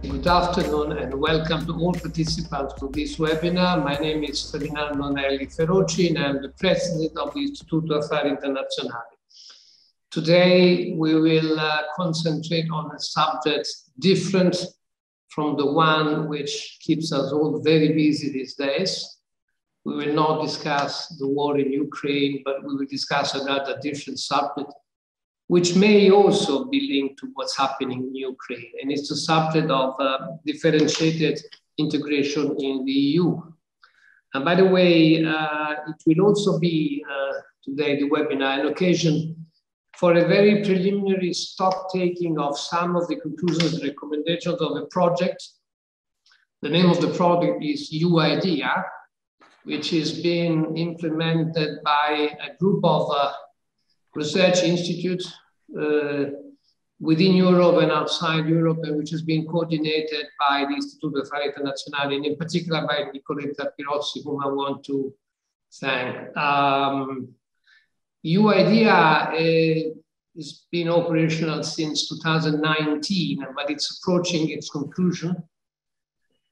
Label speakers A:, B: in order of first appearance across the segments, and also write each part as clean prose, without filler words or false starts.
A: Good afternoon and welcome to all participants to this webinar. My name is Ferdinando Nelli Ferrucci and I'm the president of the Istituto Affari Internazionali. Today we will concentrate on a subject different from the one which keeps us all very busy these days. We will not discuss the war in Ukraine, but we will discuss another different subject which may also be linked to what's happening in Ukraine. And it's the subject of differentiated integration in the EU. And by the way, it will also be today, the webinar, an occasion for a very preliminary stock taking of some of the conclusions and recommendations of a project. The name of the project is EU Idea, which is being implemented by a group of research institute within Europe and outside Europe, and which has been coordinated by the Istituto Affari Internazionali, and in particular by Nicoletta Pirozzi, whom I want to thank. EU Idea has been operational since 2019, but it's approaching its conclusion.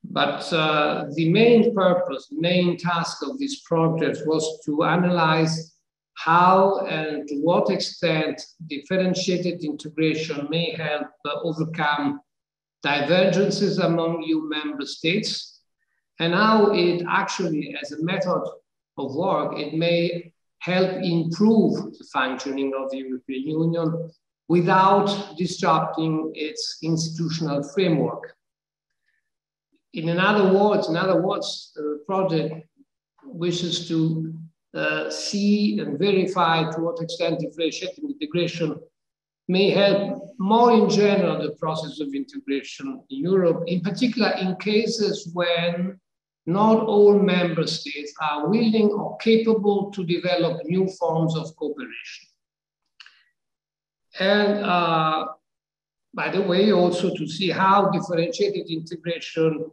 A: But the main purpose, the main task of this project was to analyze how and to what extent differentiated integration may help overcome divergences among EU member states, and how it actually, as a method of work, it may help improve the functioning of the European Union without disrupting its institutional framework. In other words, the project wishes to see and verify to what extent differentiated integration may help more in general the process of integration in Europe, in particular in cases when not all member states are willing or capable to develop new forms of cooperation. And by the way, also to see how differentiated integration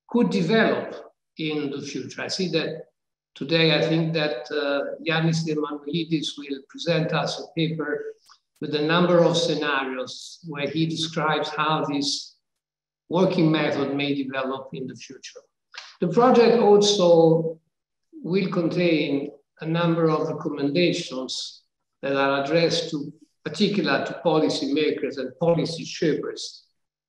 A: could develop in the future. I see that today, I think that Janis A will present us a paper with a number of scenarios where he describes how this working method may develop in the future. The project also will contain a number of recommendations that are addressed to particular to policymakers and policy shapers.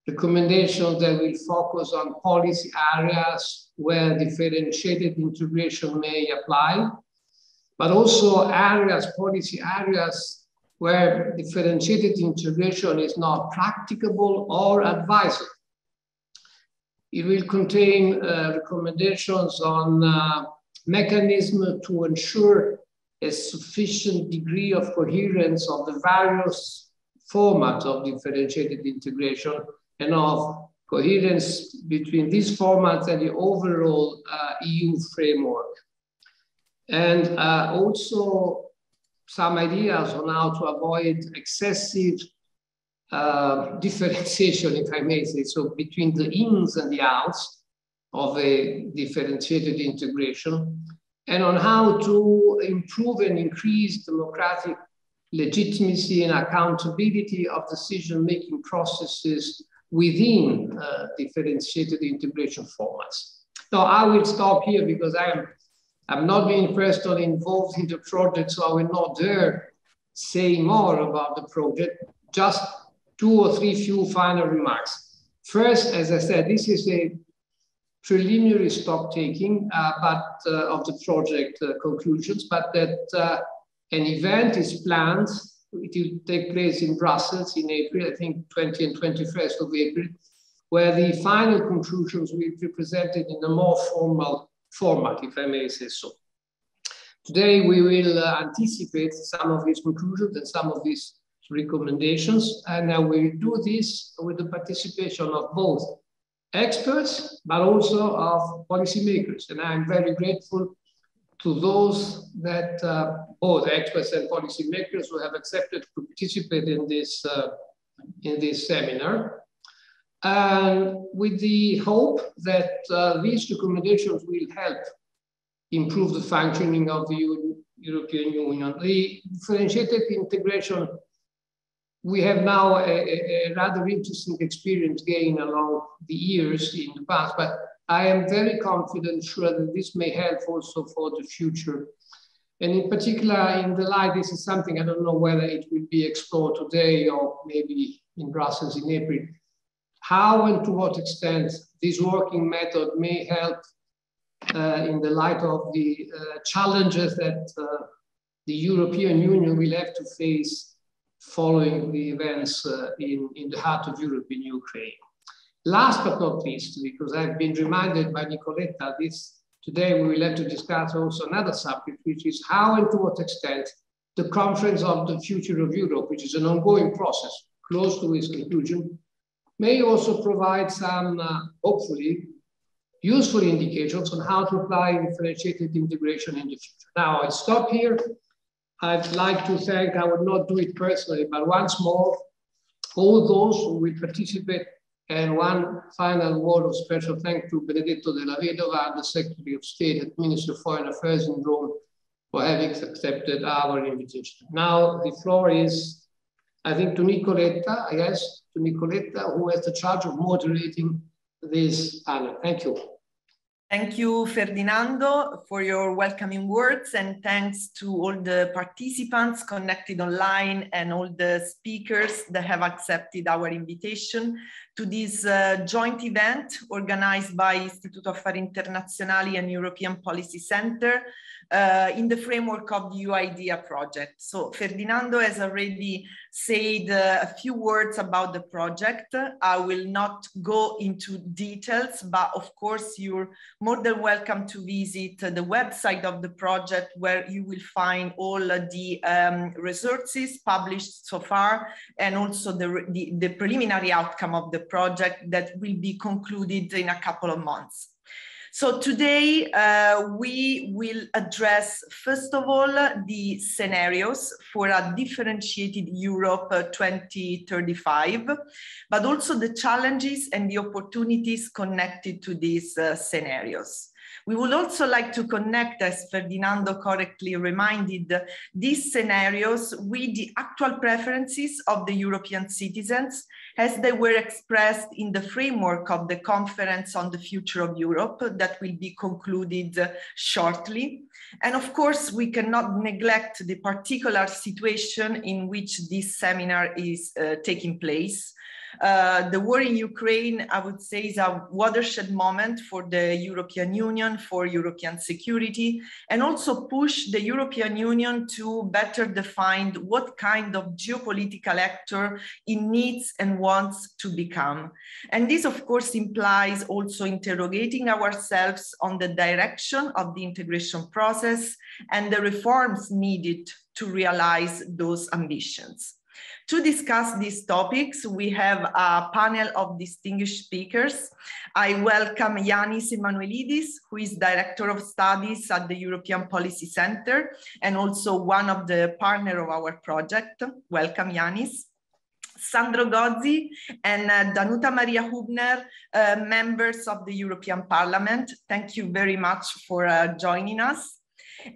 A: Recommendations that will focus on policy areas where differentiated integration may apply, but also policy areas where differentiated integration is not practicable or advisable. It will contain recommendations on mechanisms to ensure a sufficient degree of coherence of the various formats of differentiated integration and of coherence between these formats and the overall EU framework. And also some ideas on how to avoid excessive differentiation, if I may say so, between the ins and the outs of a differentiated integration, and on how to improve and increase democratic legitimacy and accountability of decision-making processes within differentiated integration formats. Now, I will stop here because I'm not being personally involved in the project, so I will not dare say more about the project, just two or three few final remarks. First, as I said, this is a preliminary stock taking of the project conclusions, but that an event is planned. It will take place in Brussels in April, I think 20 and 21st of April, where the final conclusions will be presented in a more formal format, if I may say so. Today, we will anticipate some of these conclusions and some of these recommendations, and I will do this with the participation of both experts, but also of policymakers. And I'm very grateful to those that, both experts and policymakers, who have accepted to participate in this seminar. And with the hope that these recommendations will help improve the functioning of the European Union. The differentiated integration, we have now a rather interesting experience gained along the years in the past, but I am very confident, sure, that this may help also for the future. And in particular, in the light, this is something, I don't know whether it will be explored today or maybe in Brussels in April, how and to what extent this working method may help in the light of the challenges that the European Union will have to face following the events in the heart of Europe, in Ukraine. Last but not least, because I've been reminded by Nicoletta, today we will have to discuss also another subject, which is how and to what extent the Conference of the Future of Europe, which is an ongoing process, close to its conclusion, may also provide some, hopefully, useful indications on how to apply differentiated integration in the future. Now, I stop here. I'd like to thank, I would not do it personally, but once more, all those who will participate, and one final word of special thanks to Benedetto Della Vedova, the Secretary of State at Ministry of Foreign Affairs in Rome, for having accepted our invitation. Now, the floor is, I think, to Nicoletta, I guess, to Nicoletta, who has the charge of moderating this panel. Thank you.
B: Thank you, Ferdinando, for your welcoming words, and thanks to all the participants connected online and all the speakers that have accepted our invitation to this joint event organized by Istituto Affari Internazionali and European Policy Center in the framework of the EU IDEA project. So Ferdinando has already said a few words about the project. I will not go into details, but of course you're more than welcome to visit the website of the project, where you will find all the resources published so far, and also the preliminary outcome of the project that will be concluded in a couple of months. So today we will address, first of all, the scenarios for a differentiated Europe 2035, but also the challenges and the opportunities connected to these scenarios. We would also like to connect, as Ferdinando correctly reminded, these scenarios with the actual preferences of the European citizens as they were expressed in the framework of the Conference on the Future of Europe that will be concluded shortly. And of course, we cannot neglect the particular situation in which this seminar is taking place. The war in Ukraine, I would say, is a watershed moment for the European Union, for European security, and also push the European Union to better define what kind of geopolitical actor it needs and wants to become. And this, of course, implies also interrogating ourselves on the direction of the integration process and the reforms needed to realize those ambitions. To discuss these topics, we have a panel of distinguished speakers. I welcome Janis Emmanouilidis, who is Director of Studies at the European Policy Center and also one of the partners of our project. Welcome, Janis. Sandro Gozzi and Danuta Maria Hubner, members of the European Parliament. Thank you very much for joining us.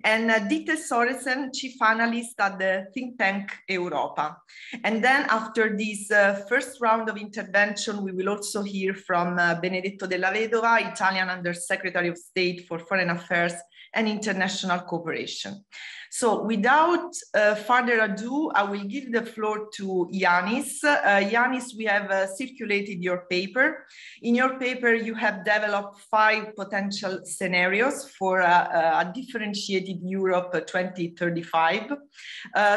B: And Dite Soresen, Chief Analyst at the think tank Europa. And then after this first round of intervention, we will also hear from Benedetto Della Vedova, Italian Under Secretary of State for Foreign Affairs and International Cooperation. So without further ado, I will give the floor to Janis. Janis, we have circulated your paper. In your paper, you have developed 5 potential scenarios for a differentiated Europe 2035.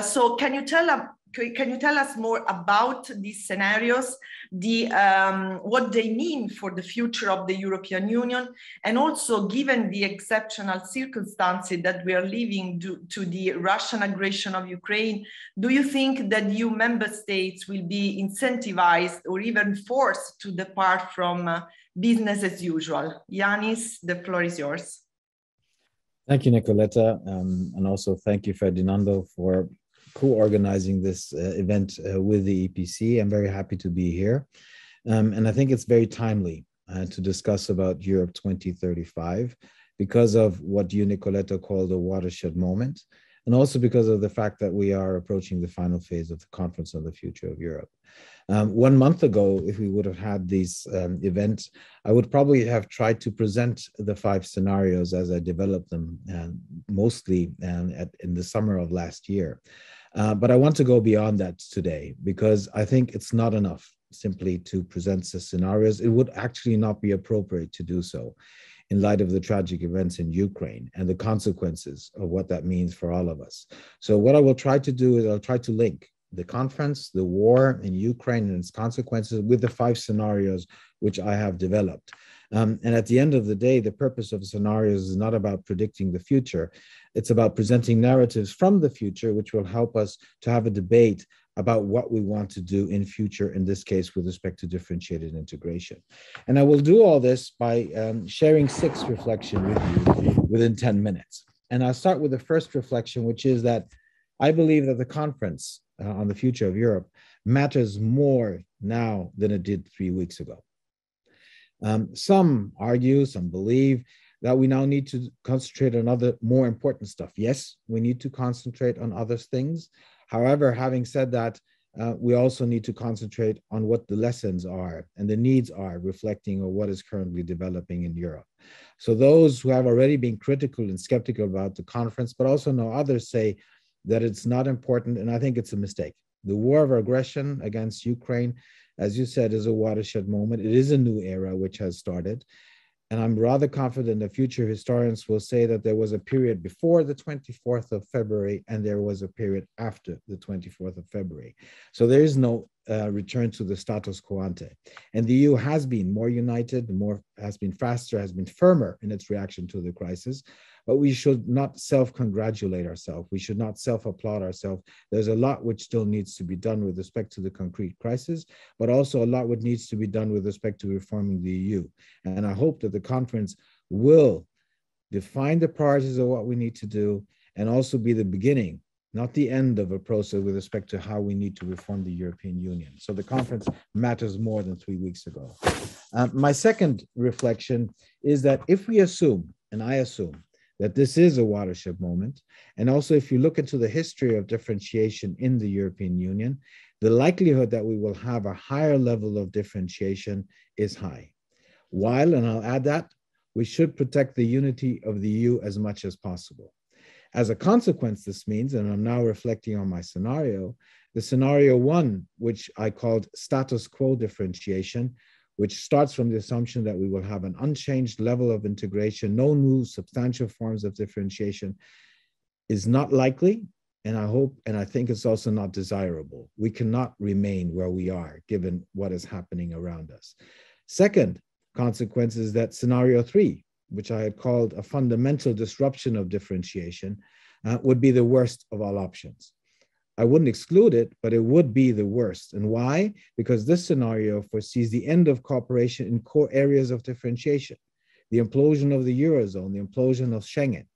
B: So can you tell can you tell us more about these scenarios, what they mean for the future of the European Union, and also given the exceptional circumstances that we are living due to the Russian aggression of Ukraine, do you think that EU member states will be incentivized or even forced to depart from business as usual? Janis, the floor is yours.
C: Thank you, Nicoletta, and also thank you, Ferdinando, for co-organizing this event with the EPC. I'm very happy to be here. And I think it's very timely to discuss about Europe 2035 because of what you, Nicoletta, called a watershed moment, and also because of the fact that we are approaching the final phase of the Conference on the Future of Europe. 1 month ago, if we would have had these events, I would probably have tried to present the 5 scenarios as I developed them, mostly in the summer of last year. But I want to go beyond that today, because I think it's not enough simply to present the scenarios. It would actually not be appropriate to do so in light of the tragic events in Ukraine and the consequences of what that means for all of us. So what I will try to do is I'll try to link the conference, the war in Ukraine and its consequences with the 5 scenarios which I have developed. And at the end of the day, the purpose of scenarios is not about predicting the future. It's about presenting narratives from the future, which will help us to have a debate about what we want to do in future, in this case, with respect to differentiated integration. And I will do all this by sharing 6 reflections with you within 10 minutes. And I'll start with the first reflection, which is that I believe that the conference on the future of Europe matters more now than it did 3 weeks ago. Some argue, some believe that we now need to concentrate on other more important stuff. Yes, we need to concentrate on other things. However, having said that, we also need to concentrate on what the lessons are and the needs are reflecting on what is currently developing in Europe. So those who have already been critical and skeptical about the conference, but also know others say that it's not important, and I think it's a mistake. The war of aggression against Ukraine, as you said, is a watershed moment. It is a new era which has started. And I'm rather confident that future historians will say that there was a period before the 24th of February and there was a period after the 24th of February. So there is no return to the status quo ante. And the EU has been more united, has been faster, has been firmer in its reaction to the crisis. But we should not self-congratulate ourselves. We should not self-applaud ourselves. There's a lot which still needs to be done with respect to the concrete crisis, but also a lot which needs to be done with respect to reforming the EU. And I hope that the conference will define the priorities of what we need to do and also be the beginning, not the end of a process with respect to how we need to reform the European Union. So the conference matters more than 3 weeks ago. My second reflection is that if we assume, and I assume, that this is a watershed moment. And also, if you look into the history of differentiation in the European Union, the likelihood that we will have a higher level of differentiation is high. While, and I'll add that, we should protect the unity of the EU as much as possible. As a consequence, this means, and I'm now reflecting on my scenario, the scenario 1, which I called status quo differentiation, which starts from the assumption that we will have an unchanged level of integration, no new substantial forms of differentiation, is not likely, and I hope, and I think it's also not desirable. We cannot remain where we are, given what is happening around us. Second consequence is that scenario 3, which I had called a fundamental disruption of differentiation, would be the worst of all options. I wouldn't exclude it, but it would be the worst. And why? Because this scenario foresees the end of cooperation in core areas of differentiation, the implosion of the Eurozone, the implosion of Schengen.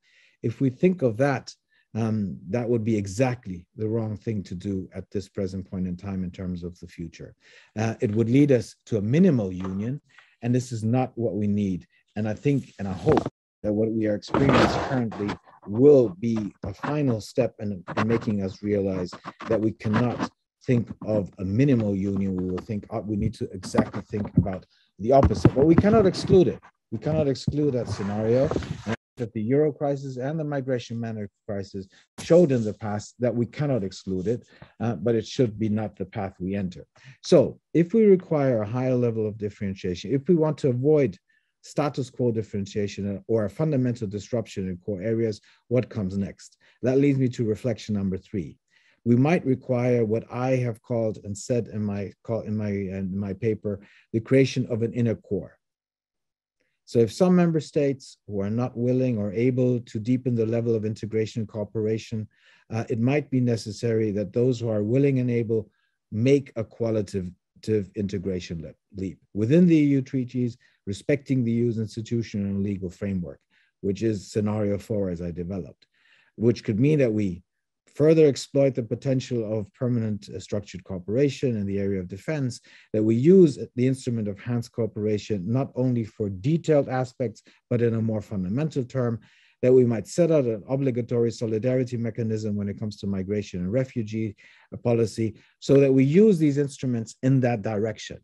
C: If we think of that, that would be exactly the wrong thing to do at this present point in time in terms of the future. It would lead us to a minimal union, and this is not what we need. And I think, and I hope that what we are experiencing currently will be a final step in making us realize that we cannot think of a minimal union. We will think, we need to exactly think about the opposite, but we cannot exclude it. We cannot exclude that scenario. And that the Euro crisis and the migration management crisis showed in the past that we cannot exclude it, but it should be not the path we enter. So if we require a higher level of differentiation, if we want to avoid status quo differentiation or a fundamental disruption in core areas, what comes next? That leads me to reflection number 3. we might require what I have called and said in my paper, the creation of an inner core. So if some member states who are not willing or able to deepen the level of integration and cooperation, it might be necessary that those who are willing and able make a qualitative integration leap within the EU treaties, respecting the EU's institutional and legal framework, which is scenario 4 as I developed, which could mean that we further exploit the potential of permanent structured cooperation in the area of defense, that we use the instrument of enhanced cooperation not only for detailed aspects, but in a more fundamental term, that we might set out an obligatory solidarity mechanism when it comes to migration and refugee policy, so that we use these instruments in that direction.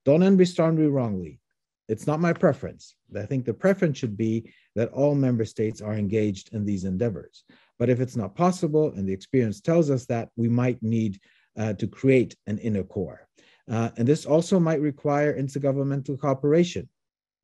C: Don't understand me wrongly. It's not my preference. I think the preference should be that all member states are engaged in these endeavors. But if it's not possible, and the experience tells us that, we might need to create an inner core. And this also might require intergovernmental cooperation.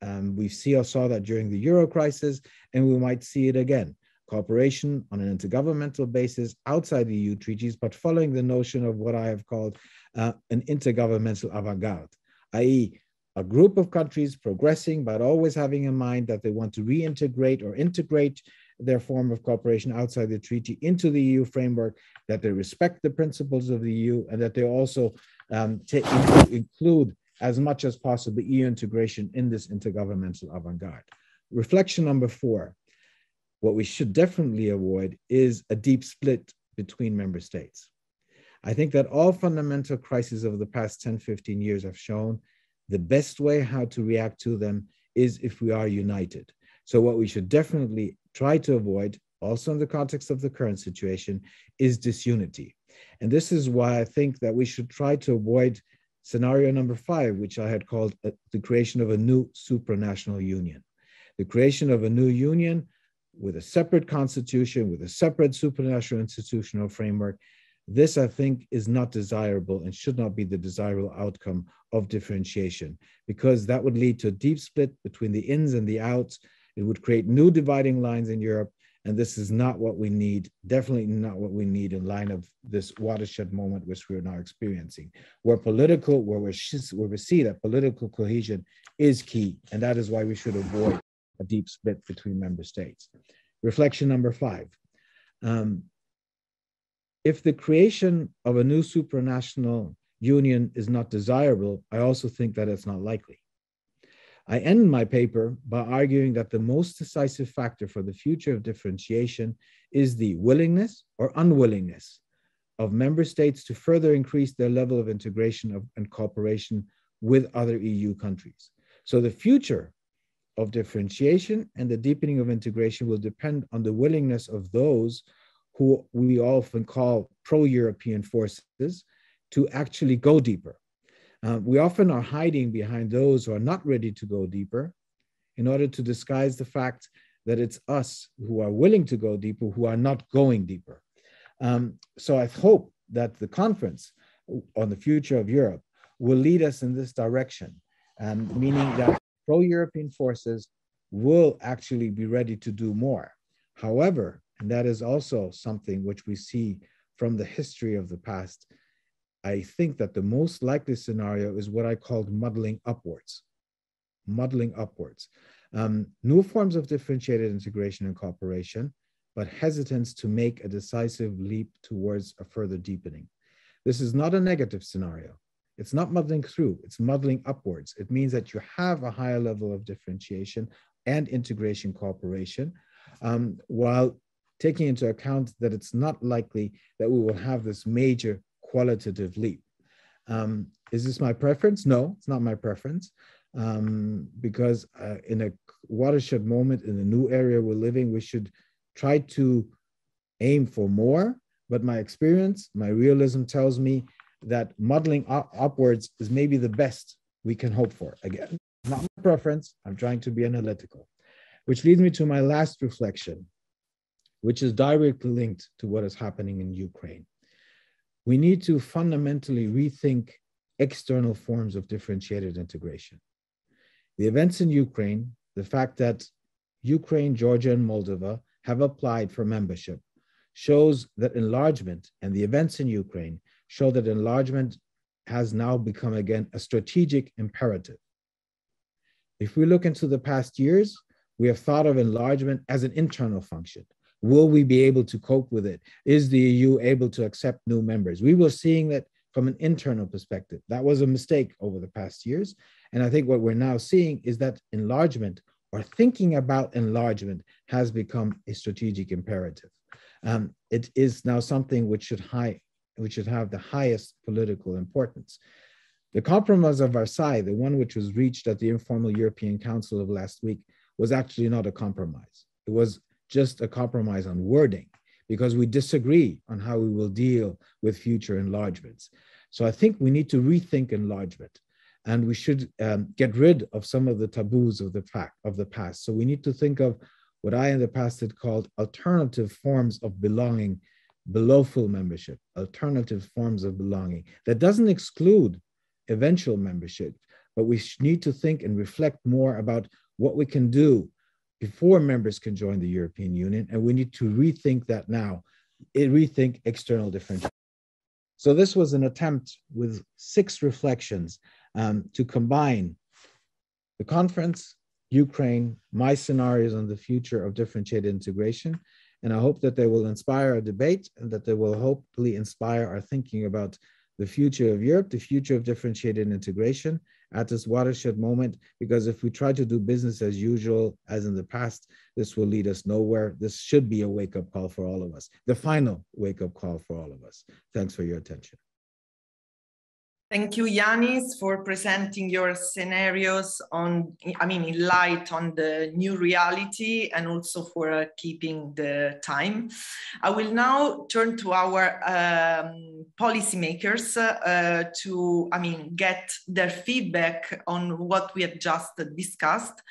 C: We saw that during the Euro crisis, and we might see it again. Cooperation on an intergovernmental basis outside the EU treaties, but following the notion of what I have called an intergovernmental avant-garde, i.e., a group of countries progressing, but always having in mind that they want to reintegrate or integrate their form of cooperation outside the treaty into the EU framework, that they respect the principles of the EU, and that they also include as much as possible EU integration in this intergovernmental avant-garde. Reflection number 4, what we should definitely avoid is a deep split between member states. I think that all fundamental crises of the past 10, 15 years have shown the best way how to react to them is if we are united. So what we should definitely try to avoid, also in the context of the current situation, is disunity. And this is why I think that we should try to avoid scenario number 5, which I had called the creation of a new supranational union. The creation of a new union with a separate constitution, with a separate supranational institutional framework. This, I think, is not desirable and should not be the desirable outcome of differentiation, because that would lead to a deep split between the ins and the outs. It would create new dividing lines in Europe, and this is not what we need, definitely not what we need in line of this watershed moment which we're now experiencing, where we see that political cohesion is key, and that is why we should avoid a deep split between member states. Reflection number 5. If the creation of a new supranational union is not desirable, I also think that it's not likely. I end my paper by arguing that the most decisive factor for the future of differentiation is the willingness or unwillingness of member states to further increase their level of integration and cooperation with other EU countries. So the future of differentiation and the deepening of integration will depend on the willingness of those who we often call pro-European forces to actually go deeper. We often are hiding behind those who are not ready to go deeper in order to disguise the fact that it's us who are willing to go deeper who are not going deeper. So I hope that the conference on the future of Europe will lead us in this direction, meaning that pro-European forces will actually be ready to do more. However, and that is also something which we see from the history of the past, I think that the most likely scenario is what I called muddling upwards. Muddling upwards. New forms of differentiated integration and cooperation, but hesitance to make a decisive leap towards a further deepening. This is not a negative scenario. It's not muddling through, it's muddling upwards. It means that you have a higher level of differentiation and integration cooperation, while taking into account that it's not likely that we will have this major qualitative leap. Is this my preference? No, it's not my preference, because in a watershed moment, in a new area we're living, we should try to aim for more, but my experience, my realism tells me that muddling upwards is maybe the best we can hope for. Again, not my preference, I'm trying to be analytical. Which leads me to my last reflection, which is directly linked to what is happening in Ukraine. We need to fundamentally rethink external forms of differentiated integration. The events in Ukraine, the fact that Ukraine, Georgia, and Moldova have applied for membership shows that enlargement, and the events in Ukraine show that enlargement has now become again a strategic imperative. If we look into the past years, we have thought of enlargement as an internal function. Will we be able to cope with it? Is the EU able to accept new members? We were seeing that from an internal perspective. That was a mistake over the past years. And I think what we're now seeing is that enlargement, or thinking about enlargement, has become a strategic imperative. It is now something which should have the highest political importance. The compromise of Versailles, the one which was reached at the informal European Council of last week, was actually not a compromise. It was just a compromise on wording, because we disagree on how we will deal with future enlargements. So I think we need to rethink enlargement, and we should get rid of some of the taboos of the past. So we need to think of what I in the past had called alternative forms of belonging below full membership, alternative forms of belonging. That doesn't exclude eventual membership, but we need to think and reflect more about what we can do before members can join the European Union, and we need to rethink that now, rethink external differentiation. So this was an attempt with 6 reflections to combine the conference, Ukraine, my scenarios on the future of differentiated integration, and I hope that they will inspire a debate and that they will hopefully inspire our thinking about the future of Europe, the future of differentiated integration at this watershed moment, because if we try to do business as usual, as in the past, this will lead us nowhere. This should be a wake-up call for all of us, the final wake-up call for all of us. Thanks for your attention.
B: Thank you, Janis, for presenting your scenarios in light on the new reality, and also for keeping the time. I will now turn to our policymakers to get their feedback on what we have just discussed.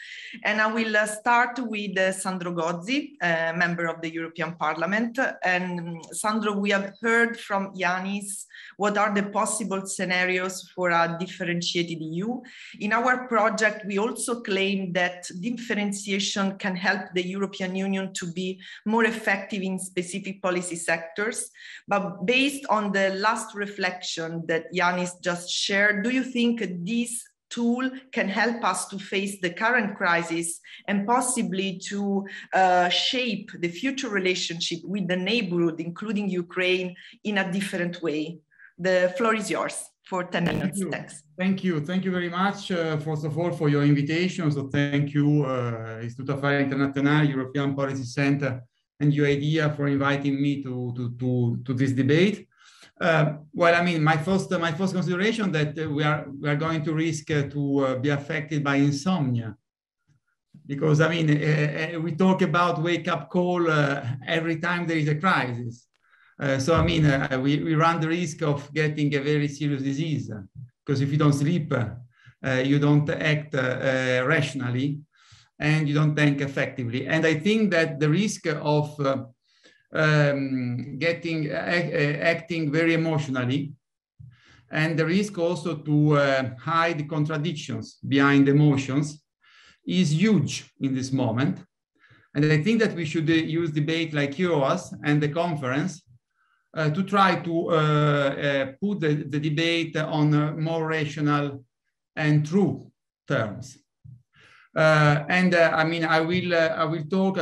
B: And I will start with Sandro Gozzi, member of the European Parliament. And Sandro, we have heard from Janis what are the possible scenarios for a differentiated EU. In our project, we also claim that differentiation can help the European Union to be more effective in specific policy sectors. But based on the last reflection that Janis just shared, do you think this tool can help us to face the current crisis and possibly to shape the future relationship with the neighborhood, including Ukraine, in a different way? The floor is yours for 10 minutes. Thanks.
D: Thank you. Thank you very much, first of all, for your invitation. So thank you, Istituto Affari Internazionali, European Policy Center, and UIDEA for inviting me to this debate. My first consideration that we are going to risk to be affected by insomnia, because we talk about wake-up call every time there is a crisis. We run the risk of getting a very serious disease, because if you don't sleep, you don't act rationally, and you don't think effectively. And I think that the risk of acting very emotionally, and the risk also to hide contradictions behind emotions is huge in this moment. And I think that we should use debate like yours and the conference to try to put the debate on more rational and true terms. I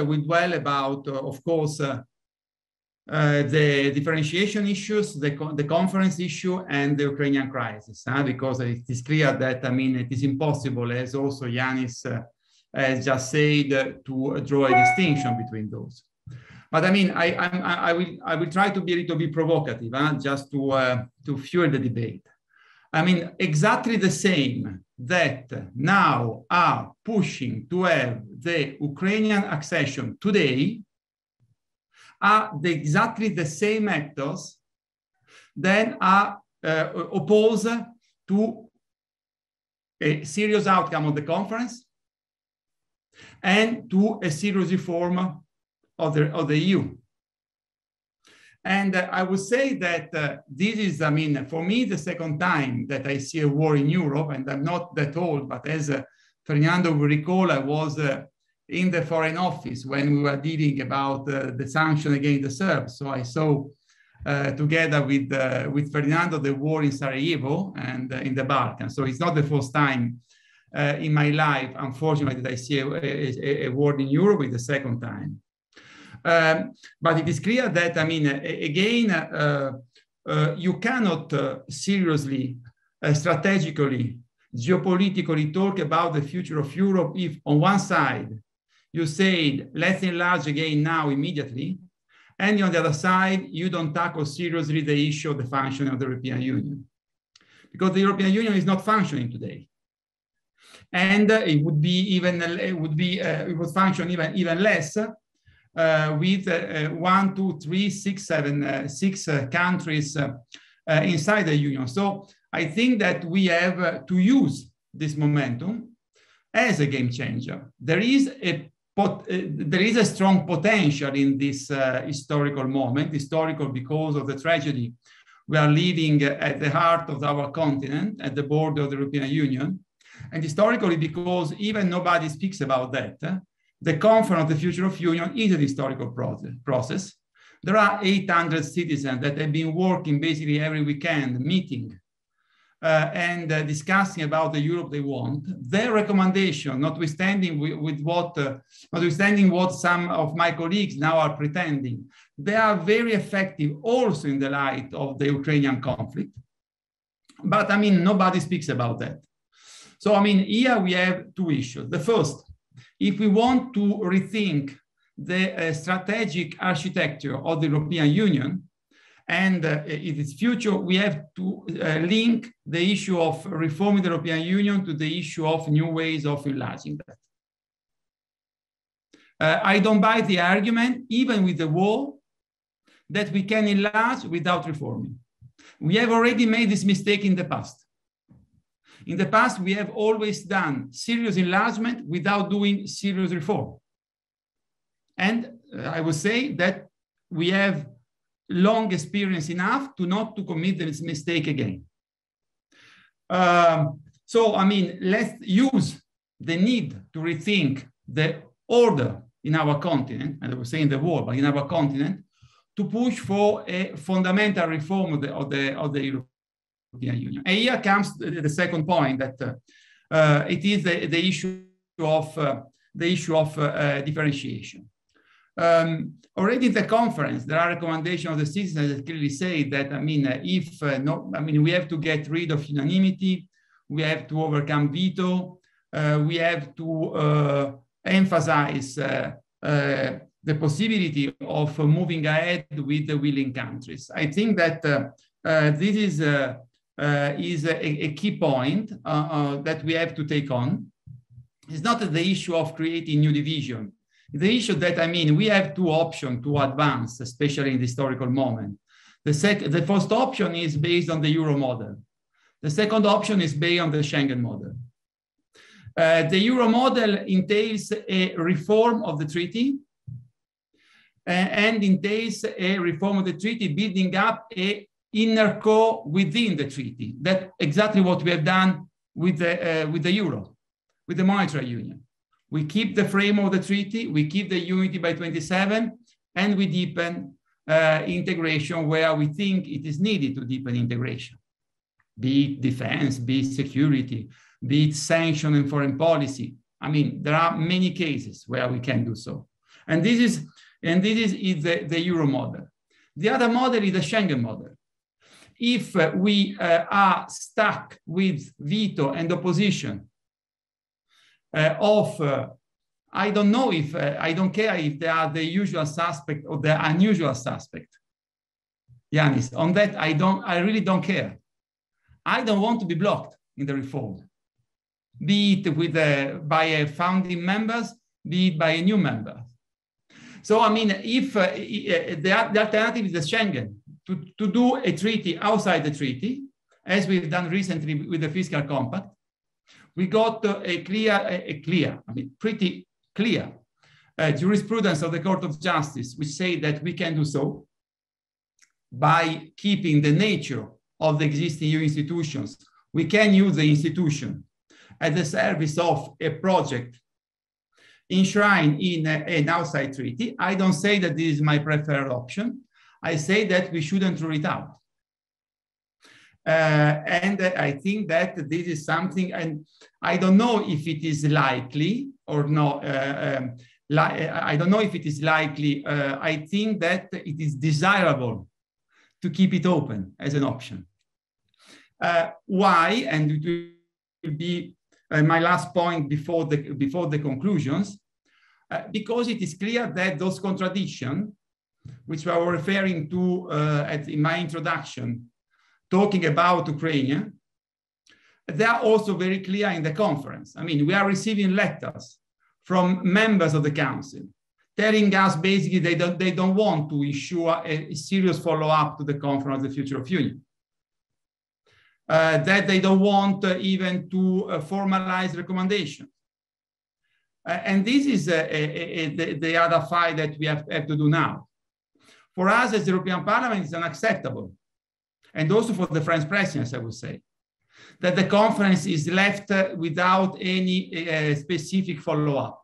D: will dwell about, of course, the differentiation issues, the conference issue, and the Ukrainian crisis, because it is clear that it is impossible, as also Janis has just said, to draw a distinction between those. But I will try to be a little bit provocative, just to fuel the debate. Exactly the same that now are pushing to have the Ukrainian accession today are exactly the same actors that are opposed to a serious outcome of the conference and to a serious reform of the EU. And I would say that this is, for me, the second time that I see a war in Europe, and I'm not that old, but as Fernando will recall, I was in the Foreign Office when we were dealing about the sanction against the Serbs. So I saw together with Ferdinando the war in Sarajevo and in the Balkans. So it's not the first time in my life, unfortunately, that I see a war in Europe. It's the second time. But it is clear that, I mean, again, you cannot seriously, strategically, geopolitically talk about the future of Europe if on one side you say, let's enlarge again now immediately, and on the other side, you don't tackle seriously the issue of the functioning of the European Union. Because the European Union is not functioning today. And it would function even less with 1, 2, 3, 6, 7, 6 countries inside the Union. So I think that we have to use this momentum as a game changer. There is a strong potential in this historical moment, historical because of the tragedy we are living at the heart of our continent, at the border of the European Union, and historically because even nobody speaks about that. The Conference of the Future of Union is an historical process. There are 800 citizens that have been working basically every weekend, meeting and discussing about the Europe they want. Their recommendation, notwithstanding what some of my colleagues now are pretending, they are very effective also in the light of the Ukrainian conflict. But I mean, nobody speaks about that. So I mean, here we have two issues. The first, if we want to rethink the strategic architecture of the European Union and its future, we have to link the issue of reforming the European Union to the issue of new ways of enlarging that. I don't buy the argument, even with the war, that we can enlarge without reforming. We have already made this mistake in the past. In the past, we have always done serious enlargement without doing serious reform. And I would say that we have long experience enough to not to commit this mistake again. So, I mean, let's use the need to rethink the order in our continent, and I would say in the world, but in our continent, to push for a fundamental reform of the European Union. And here comes the second point, that it is the issue of differentiation. Already in the conference, there are recommendations of the citizens that clearly say that, I mean, we have to get rid of unanimity, we have to overcome veto, we have to emphasize the possibility of moving ahead with the willing countries. I think that this is a key point that we have to take on. It's not the issue of creating new division. The issue that, I mean, we have two options to advance, especially in the historical moment. The first option is based on the Euro model. The second option is based on the Schengen model. The Euro model entails a reform of the treaty and entails a reform of the treaty, building up a inner core within the treaty. That's exactly what we have done with the Euro, with the monetary union. We keep the frame of the treaty, we keep the unity by 27, and we deepen integration where we think it is needed to deepen integration. Be it defense, be it security, be it sanction and foreign policy. I mean, there are many cases where we can do so. And this is the Euro model. The other model is the Schengen model. If we are stuck with veto and opposition I don't know if, I don't care if they are the usual suspect or the unusual suspect. Janis, on that, I really don't care. I don't want to be blocked in the reform, be it by founding members, be it by a new member. So, I mean, if the alternative is the Schengen, to do a treaty outside the treaty, as we've done recently with the fiscal compact, we got pretty clear jurisprudence of the Court of Justice, which say that we can do so by keeping the nature of the existing EU institutions. We can use the institution at the service of a project enshrined in an outside treaty. I don't say that this is my preferred option. I say that we shouldn't rule it out. And I think that this is something, and I don't know if it is likely or not. I don't know if it is likely. I think that it is desirable to keep it open as an option. Why? And it will be my last point before the conclusions, because it is clear that those contradictions, which I was referring to in my introduction, talking about Ukraine, they are also very clear in the conference. I mean, we are receiving letters from members of the council telling us basically they don't want to ensure a serious follow-up to the conference of the future of union. That they don't want even to formalize recommendations. And this is the other fight that we have to do now. For us as the European Parliament, it's unacceptable. And also for the French presidency, I would say, that the conference is left without any specific follow-up.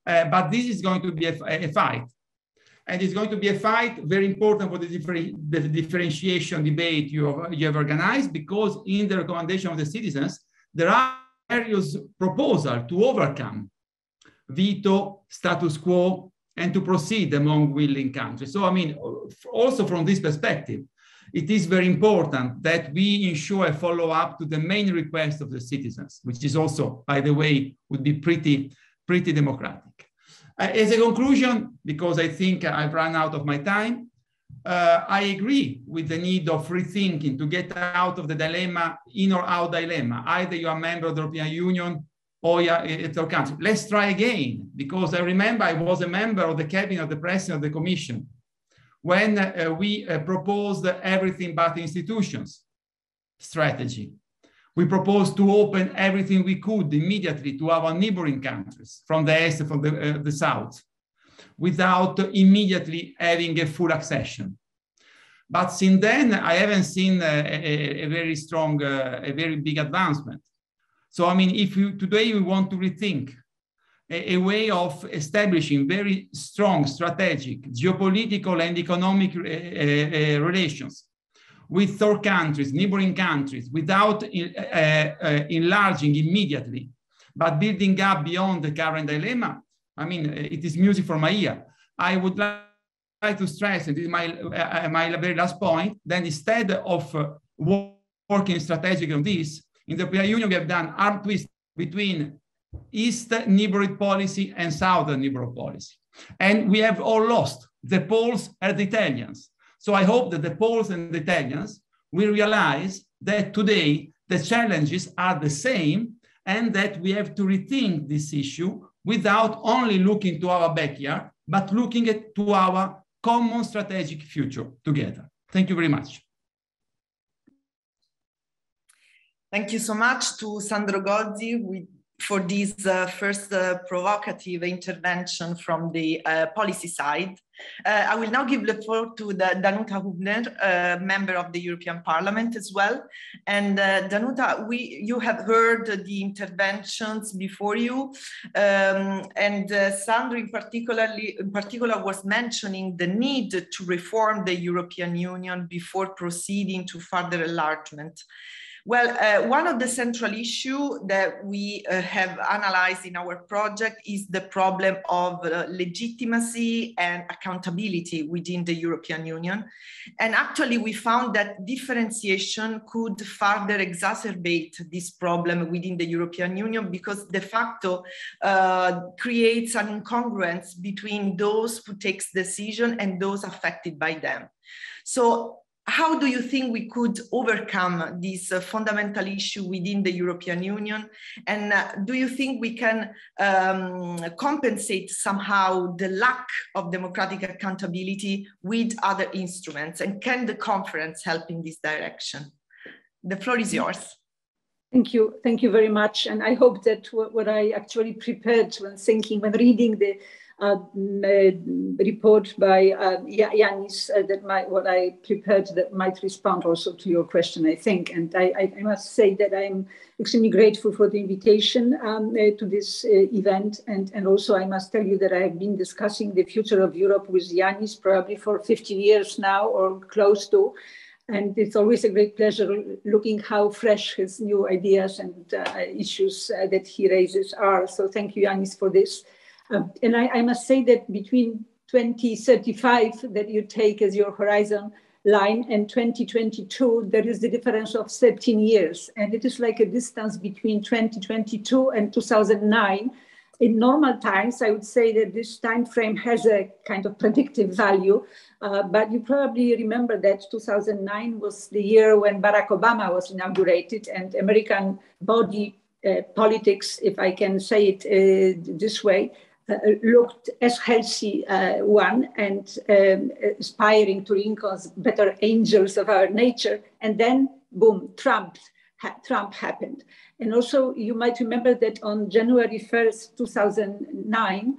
D: But this is going to be a fight. And it's going to be a fight very important for the differentiation debate you have organized, because in the recommendation of the citizens, there are various proposals to overcome veto, status quo, and to proceed among willing countries. So, I mean, also from this perspective, it is very important that we ensure a follow-up to the main request of the citizens, which is also, by the way, would be pretty democratic. As a conclusion, because I think I've run out of my time, I agree with the need of rethinking to get out of the dilemma, in or out dilemma. Either you are a member of the European Union or you are a third country. Let's try again, because I remember I was a member of the cabinet of the president of the Commission when we proposed everything but institutions strategy. We proposed to open everything we could immediately to our neighboring countries, from the east, from the south, without immediately having a full accession. But since then, I haven't seen a very strong, a very big advancement. So, I mean, if today we want to rethink a way of establishing very strong strategic, geopolitical and economic relations with third countries, neighboring countries, without enlarging immediately, but building up beyond the current dilemma, I mean, it is music for my ear. I would like to stress, and this is my very last point, then instead of working strategically on this, in the European Union, we have done arm twist between East neighborhood policy and Southern neighborhood policy. And we have all lost, the Poles and the Italians. So I hope that the Poles and the Italians will realize that today the challenges are the same, and that we have to rethink this issue without only looking to our backyard, but looking to our common strategic future together. Thank you very much.
B: Thank you so much to Sandro Gozzi for this first provocative intervention from the policy side. I will now give the floor to Danuta Hübner, member of the European Parliament as well. And Danuta, you have heard the interventions before you, and Sandro in particular was mentioning the need to reform the European Union before proceeding to further enlargement. Well, one of the central issues that we have analyzed in our project is the problem of legitimacy and accountability within the European Union. And actually, we found that differentiation could further exacerbate this problem within the European Union, because de facto creates an incongruence between those who take decisions and those affected by them. So, how do you think we could overcome this fundamental issue within the European Union? And do you think we can compensate somehow the lack of democratic accountability with other instruments? And can the conference help in this direction? The floor is yours.
E: Thank you. Thank you very much. And I hope that what I actually prepared when reading the report by Janis that what I prepared that might respond also to your question, I think. And I must say that I'm extremely grateful for the invitation to this event. And also I must tell you that I have been discussing the future of Europe with Janis probably for 15 years now or close to. And it's always a great pleasure looking how fresh his new ideas and issues that he raises are. So thank you, Janis, for this. And I must say that between 2035 that you take as your horizon line and 2022, there is the difference of 13 years. And it is like a distance between 2022 and 2009. In normal times, I would say that this time frame has a kind of predictive value, but you probably remember that 2009 was the year when Barack Obama was inaugurated and American body politics, if I can say it this way, looked as healthy one and aspiring to Lincoln's better angels of our nature. And then, boom, Trump happened. And also, you might remember that on January 1st, 2009,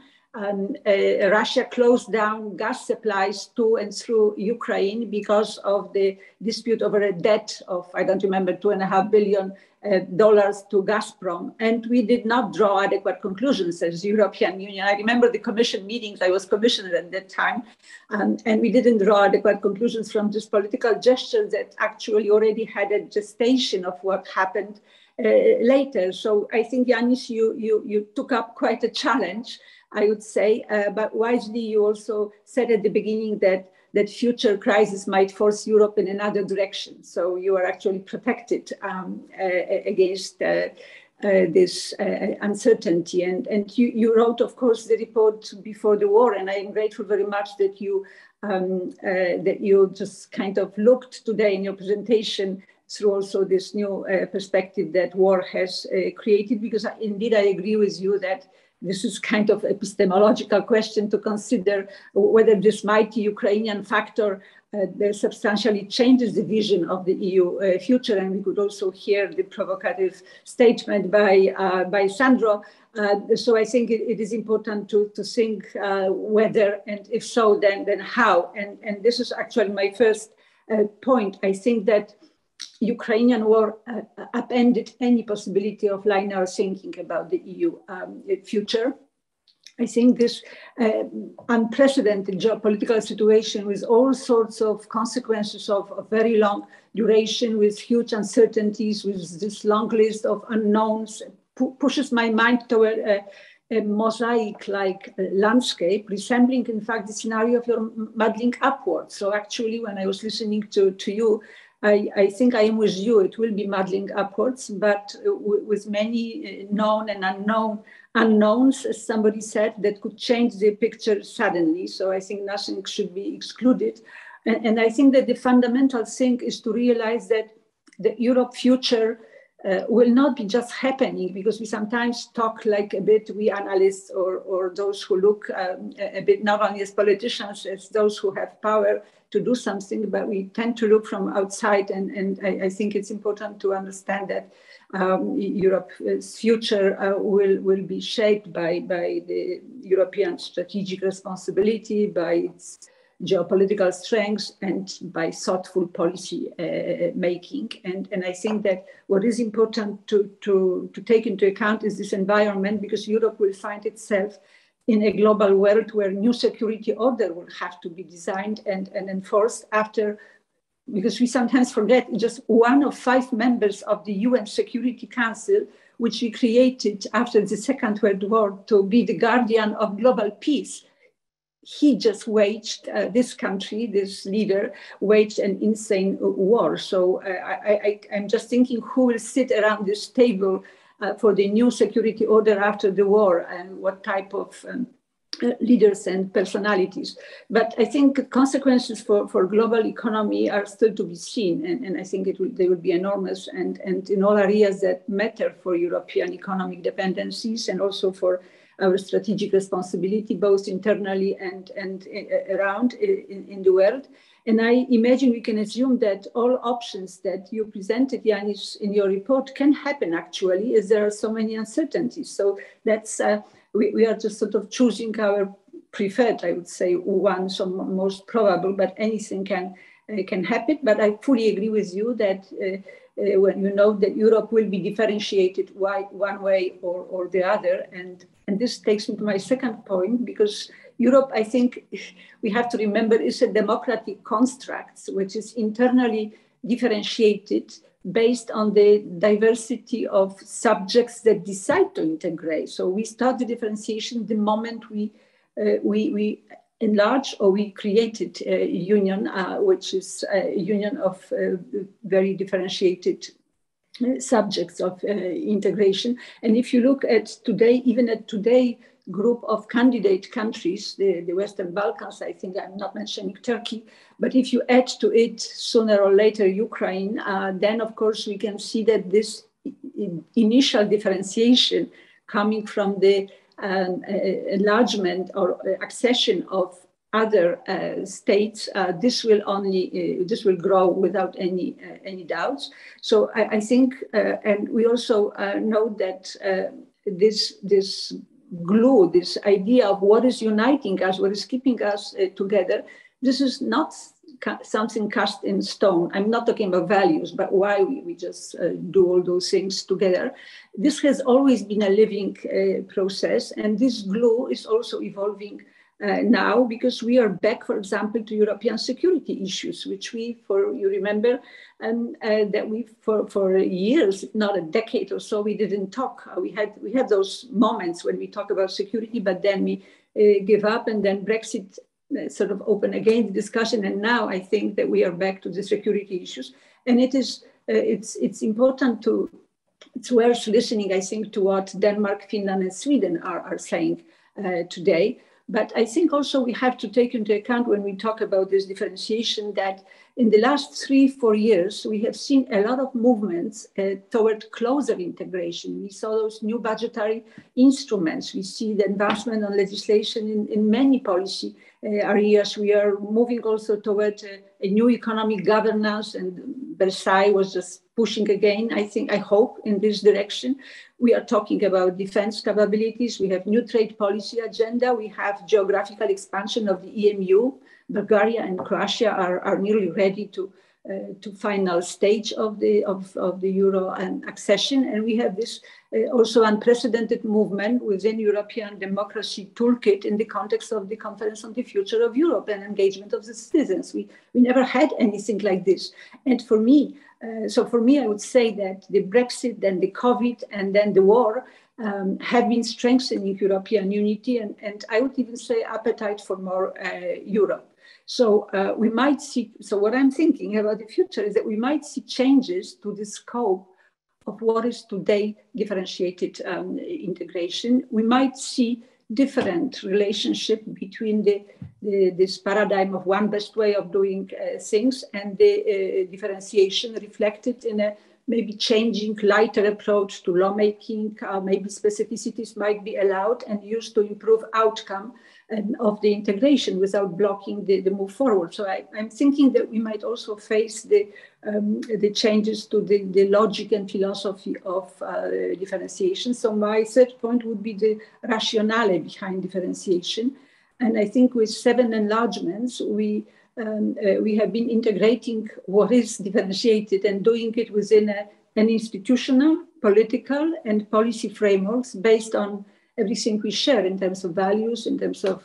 E: Russia closed down gas supplies to and through Ukraine because of the dispute over a debt of, I don't remember, $2.5 billion to Gazprom. And we did not draw adequate conclusions as the European Union. I remember the Commission meetings, I was commissioner at that time, and we didn't draw adequate conclusions from this political gesture that actually already had a gestation of what happened later. So I think, Janis, you took up quite a challenge, I would say, but wisely you also said at the beginning that future crisis might force Europe in another direction. So you are actually protected against this uncertainty. And you wrote, of course, the report before the war, and I am grateful very much that you just kind of looked today in your presentation through also this new perspective that war has created, because indeed I agree with you that this is kind of epistemological question to consider whether this mighty Ukrainian factor substantially changes the vision of the EU future. And we could also hear the provocative statement by Sandro. So I think it is important to think whether, and if so, then how. And this is actually my first point. I think that Ukrainian war upended any possibility of linear thinking about the EU future. I think this unprecedented geopolitical situation with all sorts of consequences of very long duration, with huge uncertainties, with this long list of unknowns, pushes my mind toward a mosaic-like landscape, resembling, in fact, the scenario of your muddling upwards. So actually, when I was listening to you, I think I am with you. It will be muddling upwards, but with many known and unknowns, as somebody said, that could change the picture suddenly. So I think nothing should be excluded. And I think that the fundamental thing is to realize that the Europe future will not be just happening, because we sometimes talk like a bit, we analysts or those who look a bit not only as politicians, as those who have power to do something, but we tend to look from outside. And I think it's important to understand that Europe's future will be shaped by the European strategic responsibility, by its geopolitical strengths, and by thoughtful policy making. And I think that what is important to take into account is this environment, because Europe will find itself in a global world where new security order will have to be designed and enforced after, because we sometimes forget, just one of 5 members of the UN Security Council, which we created after the Second World War to be the guardian of global peace. He just waged, this country, this leader, waged an insane war. So I'm just thinking who will sit around this table for the new security order after the war, and what type of leaders and personalities. But I think consequences for global economy are still to be seen. And I think they will be enormous, and in all areas that matter for European economic dependencies, and also for our strategic responsibility, both internally and around in the world. And I imagine we can assume that all options that you presented, Janis, in your report can happen actually, as there are so many uncertainties. So that's, we are just sort of choosing our preferred, I would say, one, so most probable, but anything can happen. But I fully agree with you that when you know that Europe will be differentiated one way or the other. And this takes me to my second point, because Europe, I think we have to remember, is a democratic construct, which is internally differentiated based on the diversity of subjects that decide to integrate. So we start the differentiation the moment we enlarge, or we created a union, which is a union of very differentiated subjects of integration. And if you look at today, even at today, group of candidate countries, the Western Balkans, I think I'm not mentioning Turkey, but if you add to it sooner or later Ukraine, then of course we can see that this initial differentiation coming from the enlargement or accession of other states, this will grow without any doubts. So I think, and we also know that this glue, this idea of what is uniting us, what is keeping us together, this is not something cast in stone. I'm not talking about values, but why we just do all those things together. This has always been a living process, and this glue is also evolving now, because we are back, for example, to European security issues, which you remember, that we for years, if not a decade or so, we didn't talk. We had those moments when we talk about security, but then we give up, and then Brexit sort of opened again the discussion. And now I think that we are back to the security issues, and it's important to. It's worth listening, I think, to what Denmark, Finland, and Sweden are saying today. But I think also we have to take into account when we talk about this differentiation that in the last 3-4 years, we have seen a lot of movements toward closer integration. We saw those new budgetary instruments. We see the advancement on legislation in many policy areas. We are moving also toward a new economic governance, and Versailles was just pushing again, I hope, in this direction. We are talking about defense capabilities. We have new trade policy agenda. We have geographical expansion of the EMU. Bulgaria and Croatia are nearly ready to final stage of the Euro and accession. And we have this also unprecedented movement within European democracy toolkit in the context of the Conference on the Future of Europe and engagement of the citizens. We never had anything like this. And for me, I would say that the Brexit, then the COVID, and then the war have been strengthening European unity, and I would even say appetite for more Europe. So we might see, so what I'm thinking about the future is that we might see changes to the scope of what is today differentiated integration. We might see different relationship between this paradigm of one best way of doing things and the differentiation reflected in a maybe changing, lighter approach to lawmaking. Maybe specificities might be allowed and used to improve outcome of the integration without blocking the move forward. So I'm thinking that we might also face the changes to the logic and philosophy of differentiation. So my third point would be the rationale behind differentiation. And I think with 7 enlargements, we have been integrating what is differentiated and doing it within an institutional, political, and policy frameworks based on everything we share in terms of values, in terms of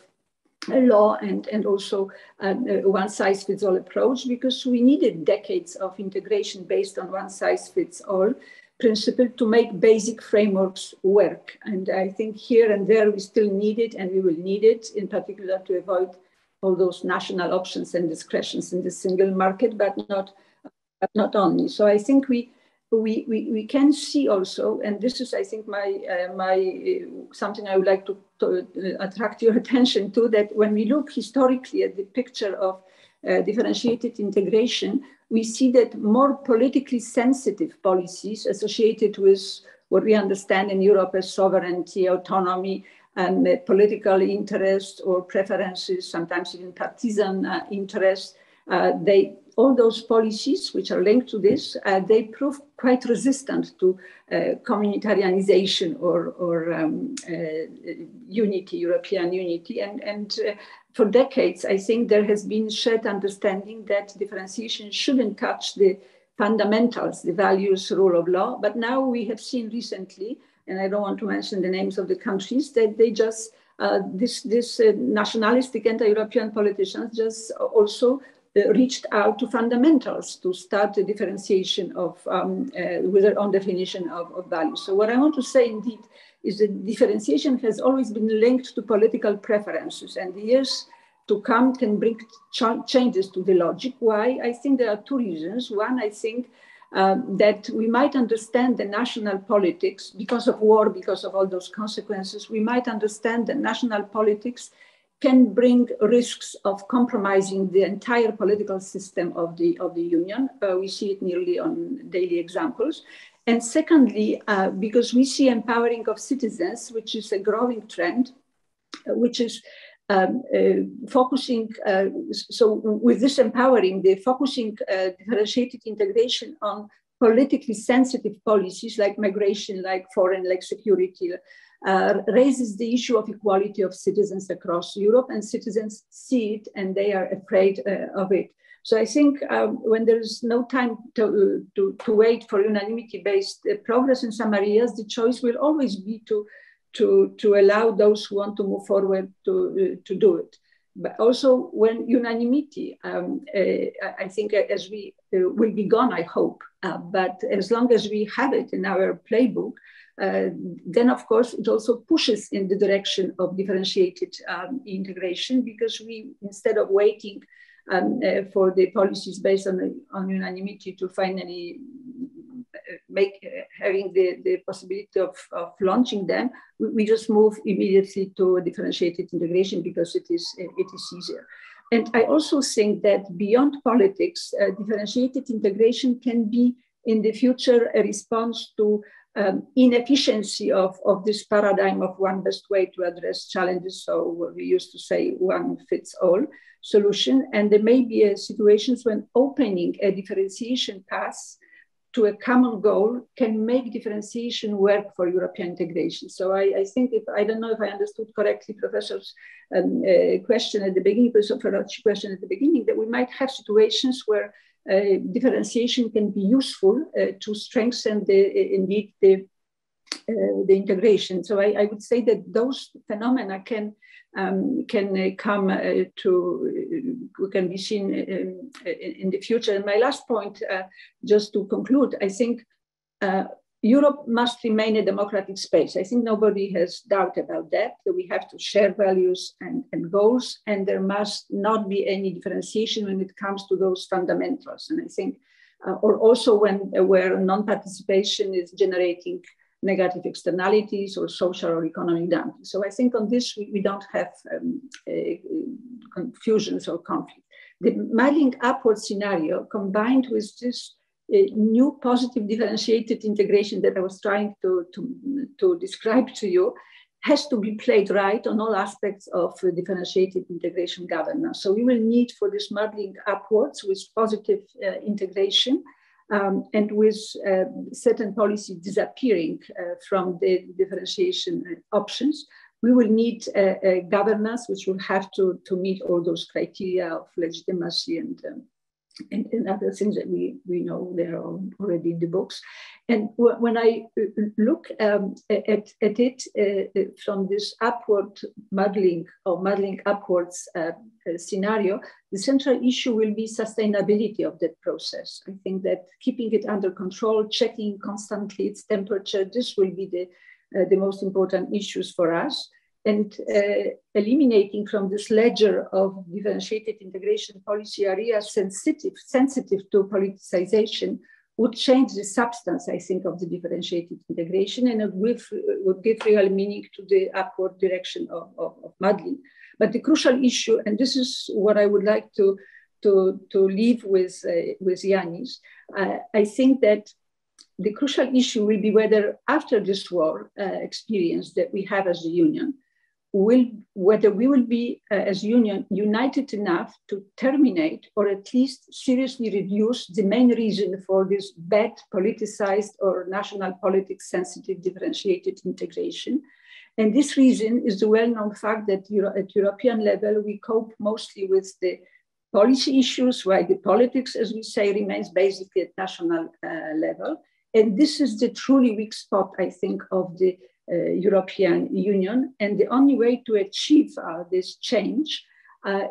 E: law, and also one-size-fits-all approach, because we needed decades of integration based on one-size-fits-all principle to make basic frameworks work. And I think here and there we still need it, and we will need it, in particular to avoid all those national options and discretions in the single market, but not only. So I think we can see also, and this is, I think, something I would like to attract your attention to, that when we look historically at the picture of differentiated integration, we see that more politically sensitive policies associated with what we understand in Europe as sovereignty, autonomy, and political interests or preferences, sometimes even partisan interests, they all those policies which are linked to this, they prove quite resistant to communitarianization or unity, European unity. And for decades, I think there has been shared understanding that differentiation shouldn't touch the fundamentals, the values, rule of law. But now we have seen recently, and I don't want to mention the names of the countries, that they just, this nationalistic anti-European politicians just also reached out to fundamentals to start the differentiation of, with their own definition of values. So what I want to say indeed is that differentiation has always been linked to political preferences, and the years to come can bring changes to the logic. Why? I think there are two reasons. One, I think that we might understand the national politics because of war, because of all those consequences. We might understand that national politics can bring risks of compromising the entire political system of the Union. We see it nearly on daily examples. And secondly, because we see empowering of citizens, which is a growing trend, which is focusing, so with this empowering, the focusing differentiated integration on politically sensitive policies like migration, like foreign, like security, raises the issue of equality of citizens across Europe, and citizens see it and they are afraid of it. So I think when there is no time to wait for unanimity-based progress in some areas, the choice will always be to allow those who want to move forward to do it. But also when unanimity, I think as we will be gone, I hope, but as long as we have it in our playbook, then of course it also pushes in the direction of differentiated integration, because we, instead of waiting for the policies based on unanimity to finally having the possibility of launching them, we just move immediately to differentiated integration because it is easier. And I also think that beyond politics, differentiated integration can be in the future a response to inefficiency of this paradigm of one best way to address challenges. So we used to say one fits all solution. And there may be situations when opening a differentiation path to a common goal can make differentiation work for European integration. So I think, I don't know if I understood correctly Professor's question at the beginning, Professor Ferrocci's question at the beginning, that we might have situations where differentiation can be useful to strengthen the integration. So I would say that those phenomena can be seen in the future. And my last point, just to conclude, I think Europe must remain a democratic space. I think nobody has doubt about that. We have to share values and goals, and there must not be any differentiation when it comes to those fundamentals. And I think, or also where non-participation is generating negative externalities or social or economic dumping. So I think on this, we don't have confusions or conflict. The modeling upward scenario combined with this new positive differentiated integration that I was trying to describe to you has to be played right on all aspects of differentiated integration governance. So we will need for this modeling upwards with positive integration and with certain policies disappearing from the differentiation options. We will need a governance which will have to meet all those criteria of legitimacy and other things that we know they are already in the books. And when I look at it from this upward modeling or modeling upwards scenario, the central issue will be sustainability of that process. I think that keeping it under control, checking constantly its temperature, this will be the most important issues for us. And eliminating from this ledger of differentiated integration policy areas sensitive to politicization would change the substance, I think, of the differentiated integration, and it would give real meaning to the upward direction of modeling. But the crucial issue, and this is what I would like to leave with Janis, I think that the crucial issue will be whether after this war experience that we have as a union, whether we will be, as union, united enough to terminate or at least seriously reduce the main reason for this bad politicized or national politics sensitive differentiated integration. And this reason is the well-known fact that at European level, we cope mostly with the policy issues, while the politics, as we say, remains basically at national level. And this is the truly weak spot, I think, of the European Union. And the only way to achieve this change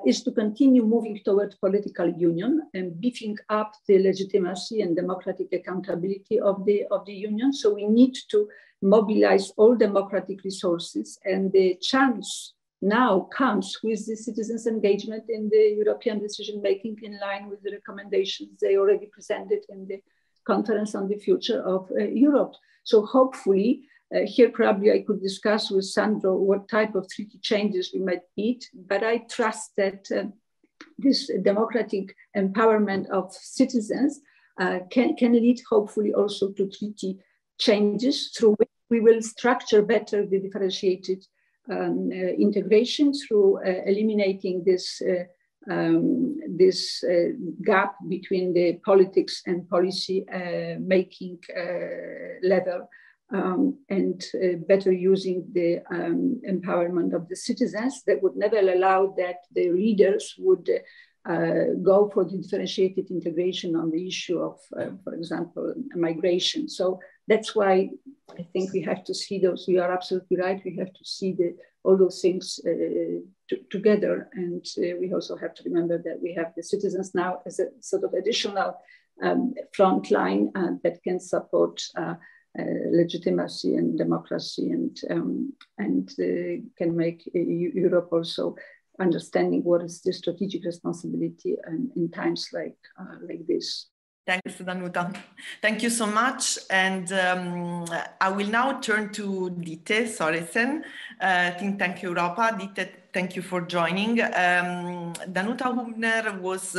E: is to continue moving toward political union and beefing up the legitimacy and democratic accountability of the union. So we need to mobilize all democratic resources, and the chance now comes with the citizens' engagement in the European decision-making in line with the recommendations they already presented in the Conference on the Future of Europe. So hopefully, here probably I could discuss with Sandro what type of treaty changes we might need, but I trust that this democratic empowerment of citizens can lead hopefully also to treaty changes through which we will structure better the differentiated integration through eliminating this gap between the politics and policy making level, and better using the empowerment of the citizens that would never allow that the leaders would go for the differentiated integration on the issue of, for example, migration. So that's why I think we have to see those, you are absolutely right, we have to see all those things together. And we also have to remember that we have the citizens now as a sort of additional front line that can support legitimacy and democracy and can make Europe also understanding what is the strategic responsibility in times like this.
B: Thanks, Danuta. Thank you so much. And I will now turn to Dite Soresen, Think Tank Europa. Dite, thank you for joining. Danuta Hübner was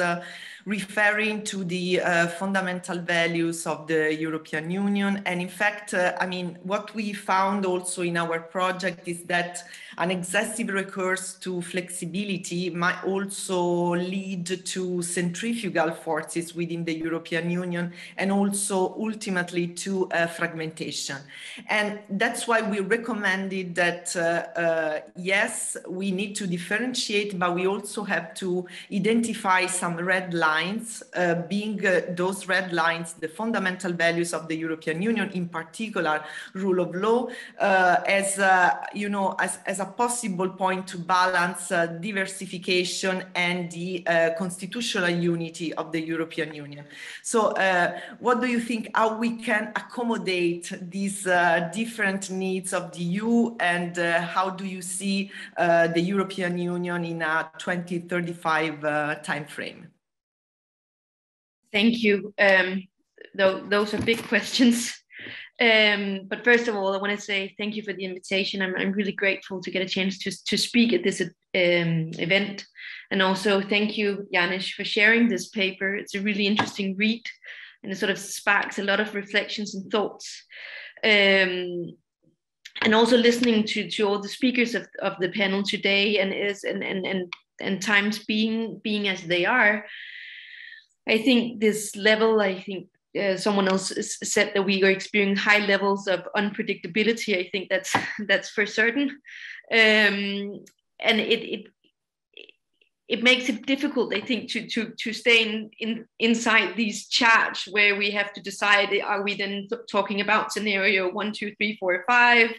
B: referring to the fundamental values of the European Union. And in fact, I mean, what we found also in our project is that an excessive recourse to flexibility might also lead to centrifugal forces within the European Union and also ultimately to fragmentation. And that's why we recommended that, yes, we need to differentiate, but we also have to identify some red lines, being those red lines, the fundamental values of the European Union, in particular, rule of law, as a possible point to balance diversification and the constitutional unity of the European Union. So what do you think, how we can accommodate these different needs of the EU, and how do you see the European Union in a 2035 timeframe?
F: Thank you. Those are big questions. But first of all, I want to say thank you for the invitation. I'm really grateful to get a chance to speak at this event. And also thank you, Janis, for sharing this paper. It's a really interesting read, and it sort of sparks a lot of reflections and thoughts. And also listening to all the speakers of the panel today, and times being as they are, I think this level, someone else said that we are experiencing high levels of unpredictability. I think that's for certain, and it makes it difficult, I think, to stay inside these charts where we have to decide: are we then talking about scenario 1, 2, 3, 4, 5?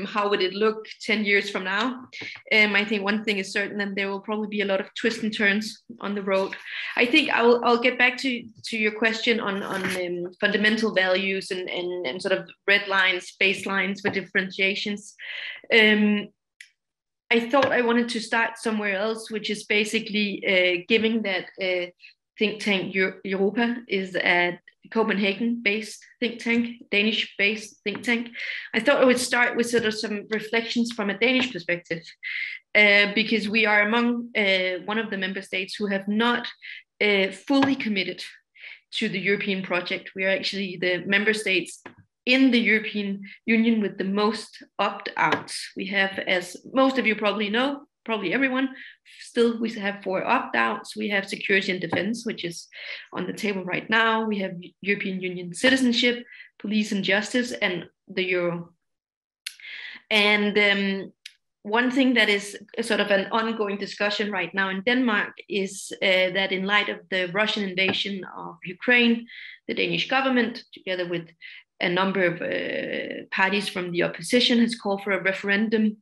F: How would it look 10 years from now? I think one thing is certain, and there will probably be a lot of twists and turns on the road. I think I'll get back to your question on fundamental values and sort of red lines, baselines for differentiations. I thought I wanted to start somewhere else, which is basically given that Think Tank Europa is a Copenhagen-based think tank, Danish-based think tank. I thought I would start with sort of some reflections from a Danish perspective, because we are among one of the member states who have not fully committed to the European project. We are actually the member states in the European Union with the most opt-outs. We have, as most of you probably know, probably everyone, still we have 4 opt-outs. We have security and defense, which is on the table right now. We have European Union citizenship, police and justice, and the euro. And one thing that is sort of an ongoing discussion right now in Denmark is that in light of the Russian invasion of Ukraine, the Danish government, together with a number of parties from the opposition, has called for a referendum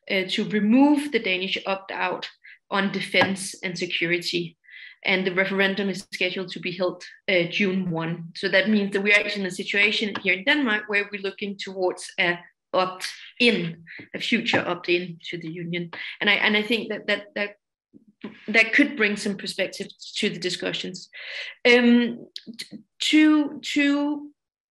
F: to remove the Danish opt-out on defense and security. And the referendum is scheduled to be held June 1. So that means that we're actually in a situation here in Denmark where we're looking towards a opt-in, a future opt-in to the union. And I think that could bring some perspective to the discussions. Two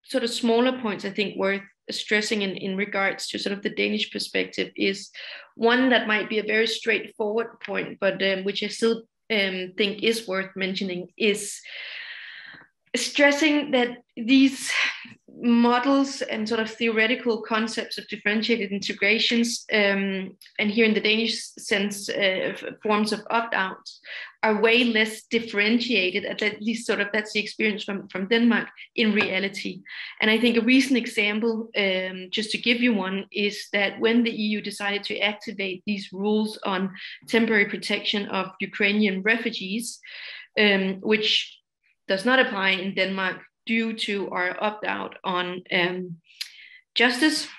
F: sort of smaller points I think worth stressing in regards to sort of the Danish perspective is one that might be a very straightforward point, but which I still think is worth mentioning, is stressing that these models and sort of theoretical concepts of differentiated integrations, and here in the Danish sense, forms of opt-outs, are way less differentiated, at least sort of that's the experience from Denmark in reality. And I think a recent example, just to give you one, is that when the EU decided to activate these rules on temporary protection of Ukrainian refugees, which does not apply in Denmark due to our opt-out on justice,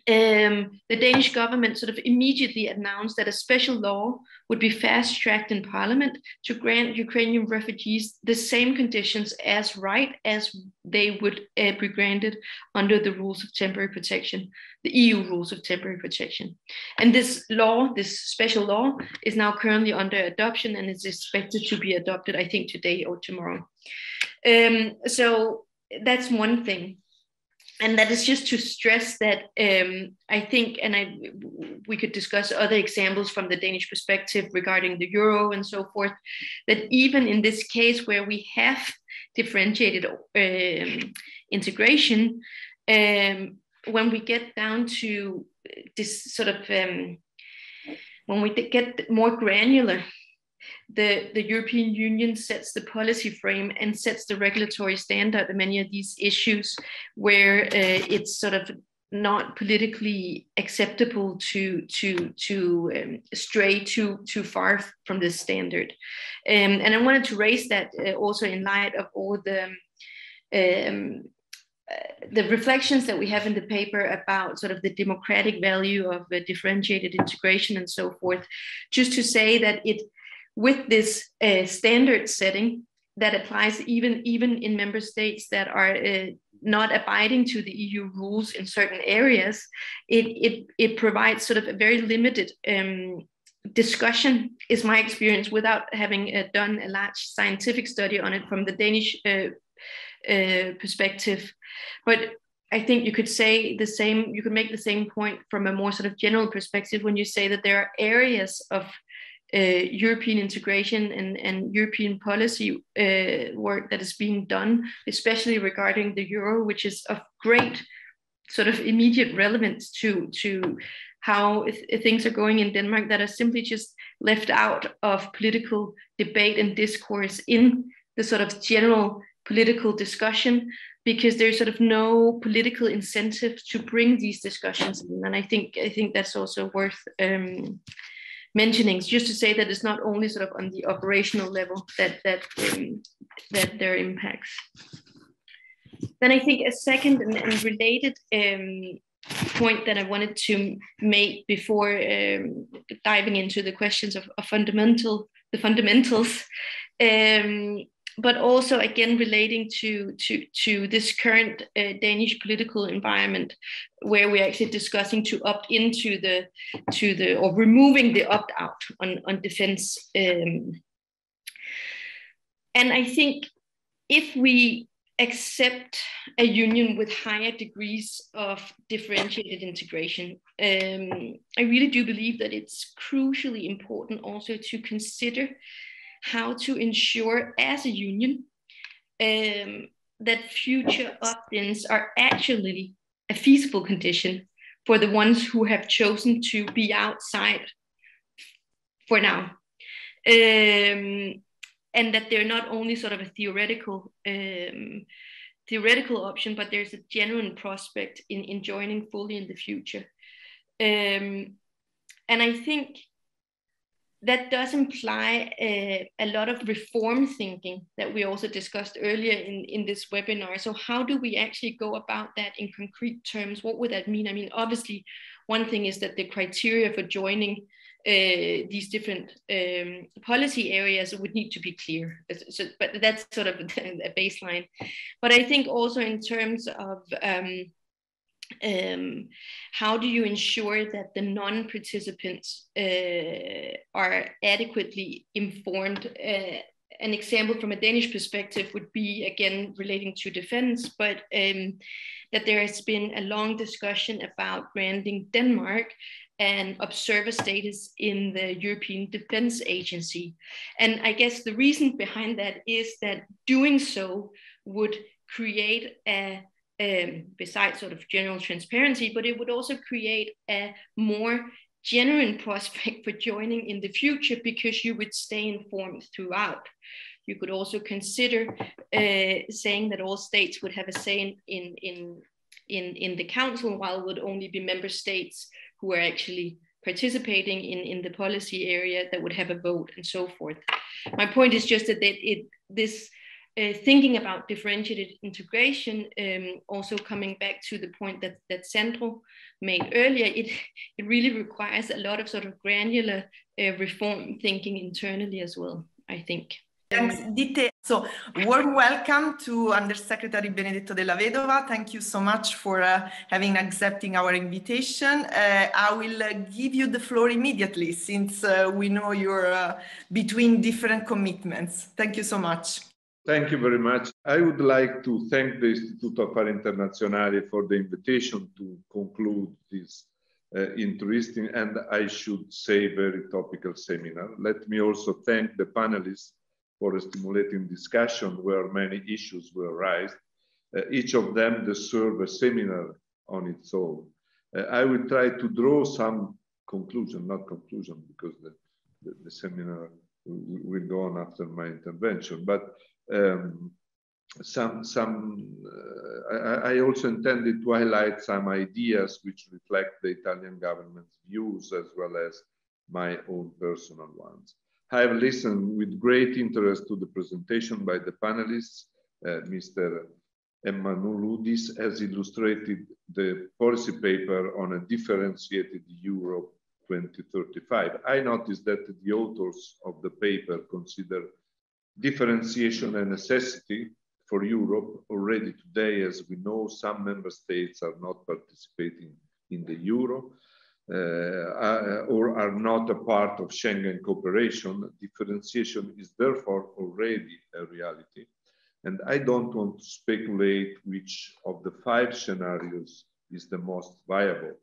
F: the Danish government sort of immediately announced that a special law would be fast-tracked in parliament to grant Ukrainian refugees the same conditions as they would be granted under the rules of temporary protection, the EU rules of temporary protection. And this law, this special law, is now currently under adoption and is expected to be adopted, I think, today or tomorrow. So that's one thing. And that is just to stress that I think, and we could discuss other examples from the Danish perspective regarding the euro and so forth, that even in this case where we have differentiated integration, when we get down to this sort of, when we get more granular, the European Union sets the policy frame and sets the regulatory standard in many of these issues where it's sort of not politically acceptable to stray too far from this standard. And I wanted to raise that also in light of all the reflections that we have in the paper about sort of the democratic value of differentiated integration and so forth, just to say that with this standard setting that applies even in member states that are not abiding to the EU rules in certain areas, it provides sort of a very limited discussion, is my experience, without having done a large scientific study on it from the Danish perspective. But I think you could say the same, you could make the same point from a more sort of general perspective when you say that there are areas of European integration and European policy work that is being done, especially regarding the euro, which is of great sort of immediate relevance to how things are going in Denmark, that are simply just left out of political debate and discourse in the sort of general political discussion, because there's sort of no political incentive to bring these discussions in. And I think that's also worth mentioning, just to say that it's not only sort of on the operational level that there are impacts. Then I think a second and related point that I wanted to make before diving into the questions of the fundamentals, but also again relating to this current Danish political environment, where we're actually discussing to opt into or removing the opt-out on defense. And I think if we accept a union with higher degrees of differentiated integration, I really do believe that it's crucially important also to consider how to ensure as a union that future opt-ins are actually a feasible condition for the ones who have chosen to be outside for now. And that they're not only sort of a theoretical option, but there's a genuine prospect in joining fully in the future. And I think that does imply a lot of reform thinking that we also discussed earlier in this webinar. So how do we actually go about that in concrete terms? What would that mean? I mean, obviously, one thing is that the criteria for joining these different policy areas would need to be clear. So, but that's sort of a baseline. But I think also in terms of how do you ensure that the non-participants are adequately informed? An example from a Danish perspective would be, again, relating to defense, but that there has been a long discussion about granting Denmark an observer status in the European Defense Agency. And I guess the reason behind that is that doing so would create besides sort of general transparency, but it would also create a more genuine prospect for joining in the future because you would stay informed throughout. You could also consider saying that all states would have a say in the council, while it would only be member states who are actually participating in the policy area that would have a vote and so forth. My point is just that thinking about differentiated integration, also coming back to the point that Sandro made earlier, it really requires a lot of sort of granular reform thinking internally as well, I think.
B: Thanks, Dite. So, warm welcome to Undersecretary Benedetto Della Vedova. Thank you so much for accepting our invitation. I will give you the floor immediately, since we know you're between different commitments. Thank you so much.
G: Thank you very much. I would like to thank the Istituto Affari Internazionali for the invitation to conclude this interesting and, I should say, very topical seminar. Let me also thank the panelists for a stimulating discussion where many issues were raised. Each of them deserves a seminar on its own. I will try to draw some conclusion, not conclusion, because the seminar will go on after my intervention, but I also intended to highlight some ideas which reflect the Italian government's views as well as my own personal ones. I have listened with great interest to the presentation by the panelists. Mr. Emmanouilidis has illustrated the policy paper on a differentiated Europe 2035. I noticed that the authors of the paper consider differentiation a necessity for Europe already today. As we know, some member states are not participating in the euro or are not a part of Schengen cooperation. Differentiation is therefore already a reality. And I don't want to speculate which of the 5 scenarios is the most viable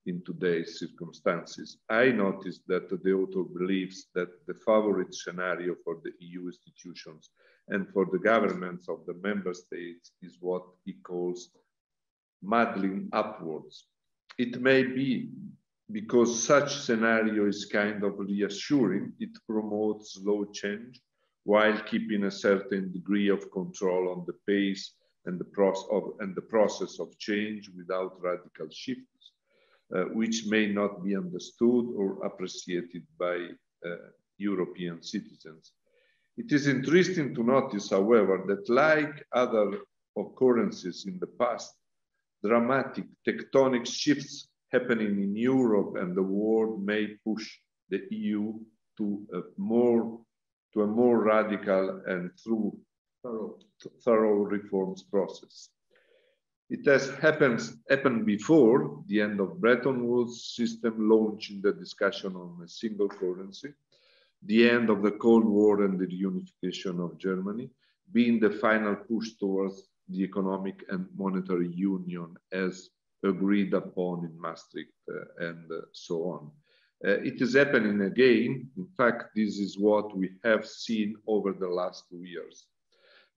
G: in today's circumstances. I noticed that the author believes that the favorite scenario for the EU institutions and for the governments of the member states is what he calls muddling upwards. It may be because such scenario is kind of reassuring. It promotes slow change while keeping a certain degree of control on the pace and the process of change without radical shifts. Which may not be understood or appreciated by European citizens. It is interesting to notice, however, that like other occurrences in the past, dramatic tectonic shifts happening in Europe and the world may push the EU to a more radical and thorough reforms process. It has happened before, the end of Bretton Woods system launching the discussion on a single currency, the end of the Cold War and the reunification of Germany, being the final push towards the economic and monetary union as agreed upon in Maastricht and so on. It is happening again. In fact, this is what we have seen over the last 2 years.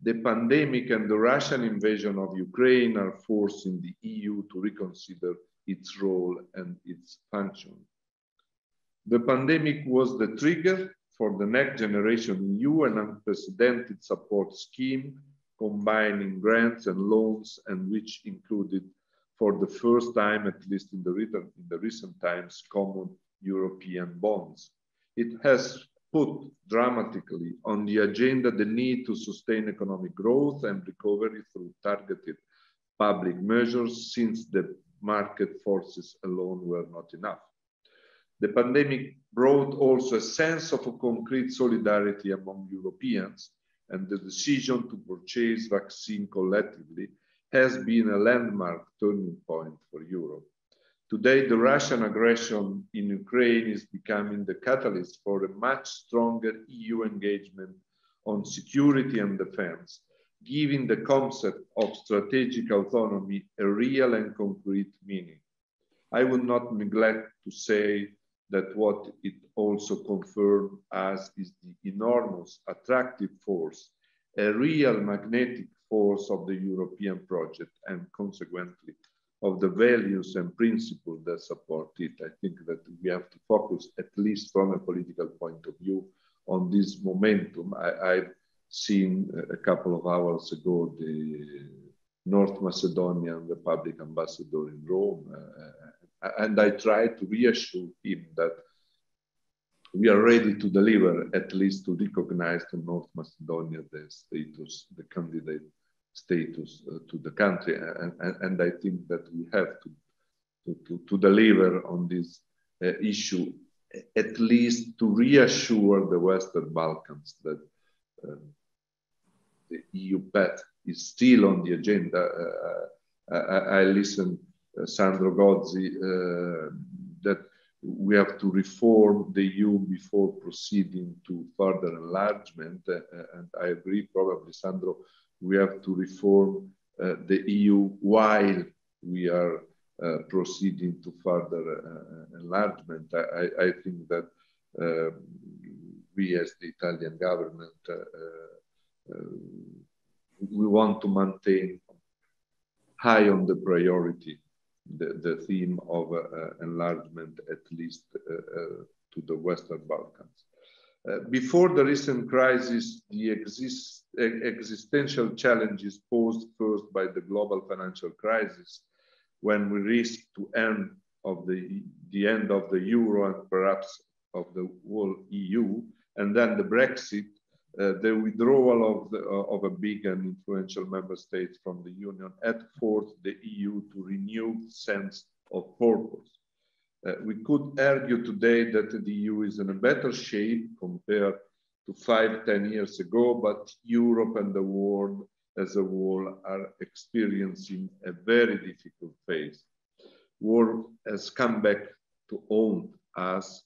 G: The pandemic and the Russian invasion of Ukraine are forcing the EU to reconsider its role and its function. The pandemic was the trigger for the Next Generation EU, an unprecedented support scheme combining grants and loans, and which included, for the first time, at least in the recent times, common European bonds. It has put dramatically on the agenda the need to sustain economic growth and recovery through targeted public measures, since the market forces alone were not enough. The pandemic brought also a sense of a concrete solidarity among Europeans, and the decision to purchase vaccine collectively has been a landmark turning point for Europe. Today, the Russian aggression in Ukraine is becoming the catalyst for a much stronger EU engagement on security and defense, giving the concept of strategic autonomy a real and concrete meaning. I would not neglect to say that what it also confirmed as is the enormous attractive force, a real magnetic force of the European project, and consequently of the values and principles that support it. I think that we have to focus, at least from a political point of view, on this momentum. I've seen a couple of hours ago the North Macedonian Republic ambassador in Rome, and I tried to reassure him that we are ready to deliver, at least to recognize to North Macedonia the status, the candidate status to the country. And I think that we have to deliver on this issue, at least to reassure the Western Balkans that the EU path is still on the agenda. I listened Sandro Gozzi that we have to reform the EU before proceeding to further enlargement, and I agree, probably, Sandro, we have to reform the EU while we are proceeding to further enlargement. I think that we as the Italian government, we want to maintain high on the priority the theme of enlargement, at least to the Western Balkans. Before the recent crisis, the existential challenges posed first by the global financial crisis, when we risked to end of the end of the euro and perhaps of the whole EU, and then the Brexit, the withdrawal of a big and influential member state from the Union had forced the EU to renewed sense of purpose. We could argue today that the EU is in a better shape compared to 5–10 years ago, but Europe and the world as a whole are experiencing a very difficult phase. War has come back to haunt us,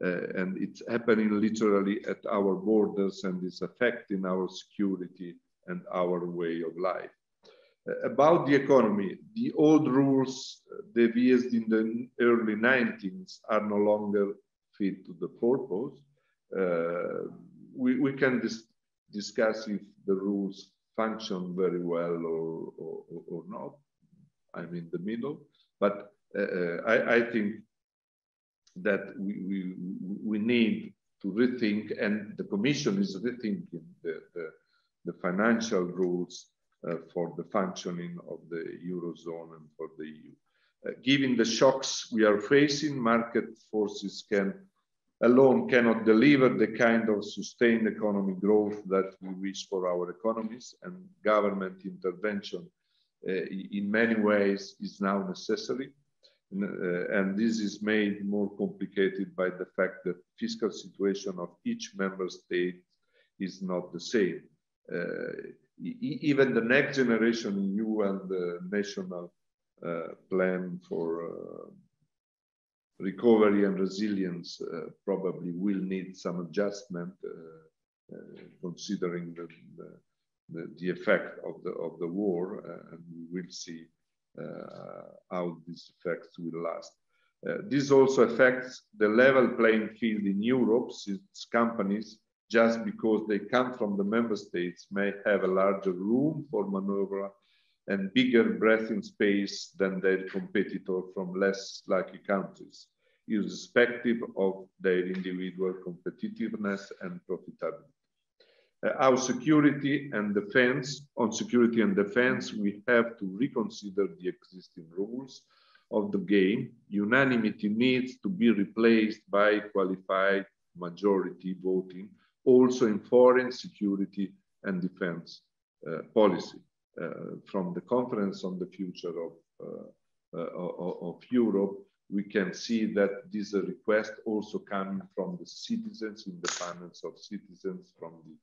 G: and it's happening literally at our borders, and is affecting our security and our way of life. About the economy, the old rules devised in the early 90s are no longer fit to the purpose. We can discuss if the rules function very well or not. I'm in the middle, but I think that we need to rethink, and the Commission is rethinking the financial rules for the functioning of the Eurozone and for the EU. Given the shocks we are facing, market forces alone cannot deliver the kind of sustained economic growth that we wish for our economies, and government intervention in many ways is now necessary. And this is made more complicated by the fact that fiscal situation of each member state is not the same. Even the Next Generation EU and the National Plan for Recovery and Resilience probably will need some adjustment, considering the effect of the war, and we will see how these effects will last. This also affects the level playing field in Europe, since companies just because they come from the member states, may have a larger room for maneuver and bigger breathing space than their competitor from less lucky countries, irrespective of their individual competitiveness and profitability. On security and defense, we have to reconsider the existing rules of the game. Unanimity needs to be replaced by qualified majority voting, also in foreign security and defense policy. From the Conference on the Future of Europe, we can see that this is a request also coming from the citizens, in the panels of citizens, from the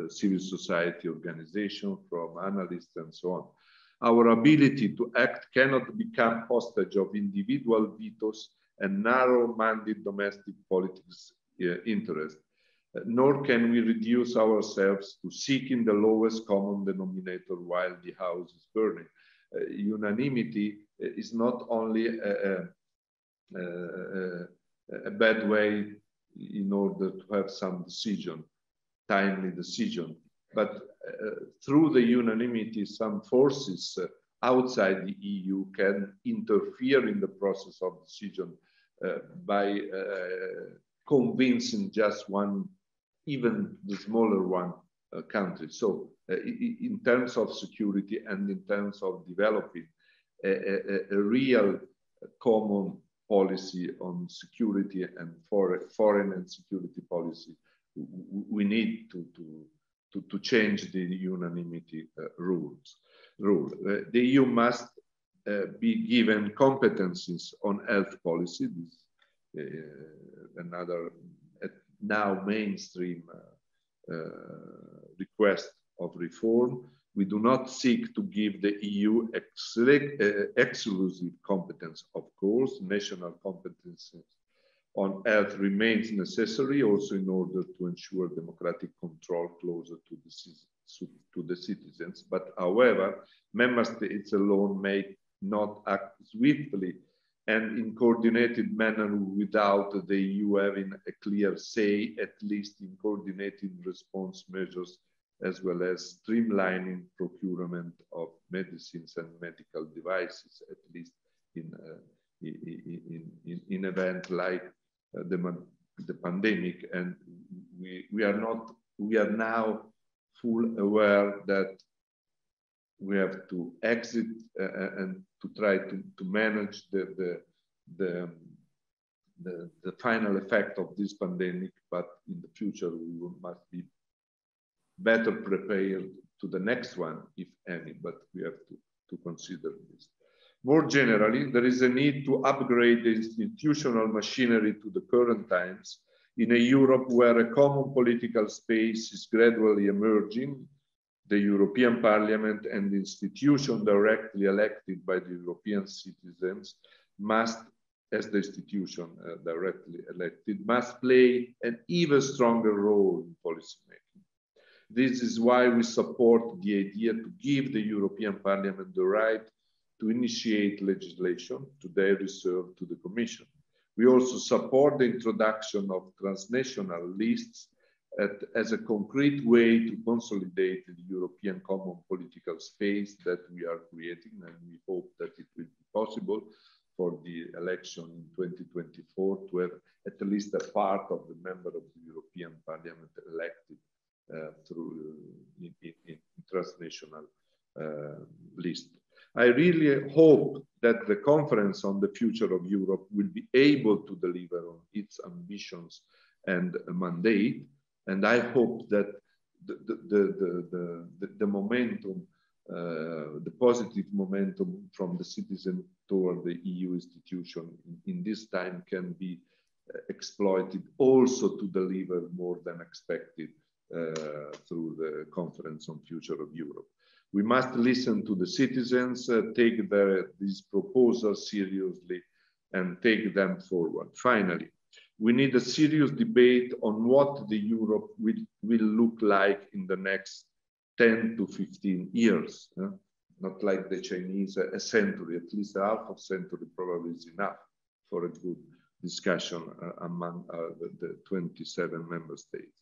G: civil society organization, from analysts and so on. Our ability to act cannot become hostage of individual vetoes and narrow-minded domestic politics interest, nor can we reduce ourselves to seeking the lowest common denominator while the house is burning. Unanimity is not only a bad way in order to have some decision, timely decision, but through the unanimity, some forces outside the EU can interfere in the process of decision by convincing just one, even the smaller one, country. So in terms of security and in terms of developing a real common policy on security and foreign and security policy, we need to change the unanimity rule. The EU must be given competencies on health policy. This another now mainstream request of reform. We do not seek to give the EU exclusive competence. Of course, national competences on health remains necessary also in order to ensure democratic control closer to the citizens. But however, member states alone may not act swiftly and in coordinated manner without the EU having a clear say, at least in coordinating response measures, as well as streamlining procurement of medicines and medical devices, at least in event like the pandemic. And we are now full aware that we have to exit and to try to manage the final effect of this pandemic, but in the future we must be better prepared to the next one, if any, but we have to consider this. More generally, there is a need to upgrade the institutional machinery to the current times in a Europe where a common political space is gradually emerging. The European Parliament and the institution directly elected by the European citizens must, as the institution directly elected, must play an even stronger role in policymaking. This is why we support the idea to give the European Parliament the right to initiate legislation, today reserved to the Commission. We also support the introduction of transnational lists as a concrete way to consolidate the European common political space that we are creating, and we hope that it will be possible for the election in 2024 to have at least a part of the member of the European Parliament elected through in transnational list. I really hope that the Conference on the Future of Europe will be able to deliver on its ambitions and mandate. And I hope that the momentum, the positive momentum from the citizen toward the EU institution in this time can be exploited also to deliver more than expected through the Conference on Future of Europe. We must listen to the citizens, take these proposals seriously and take them forward. Finally, we need a serious debate on what the Europe will look like in the next 10 to 15 years. Not like the Chinese, a century, at least a half of century probably is enough for a good discussion among the 27 member states.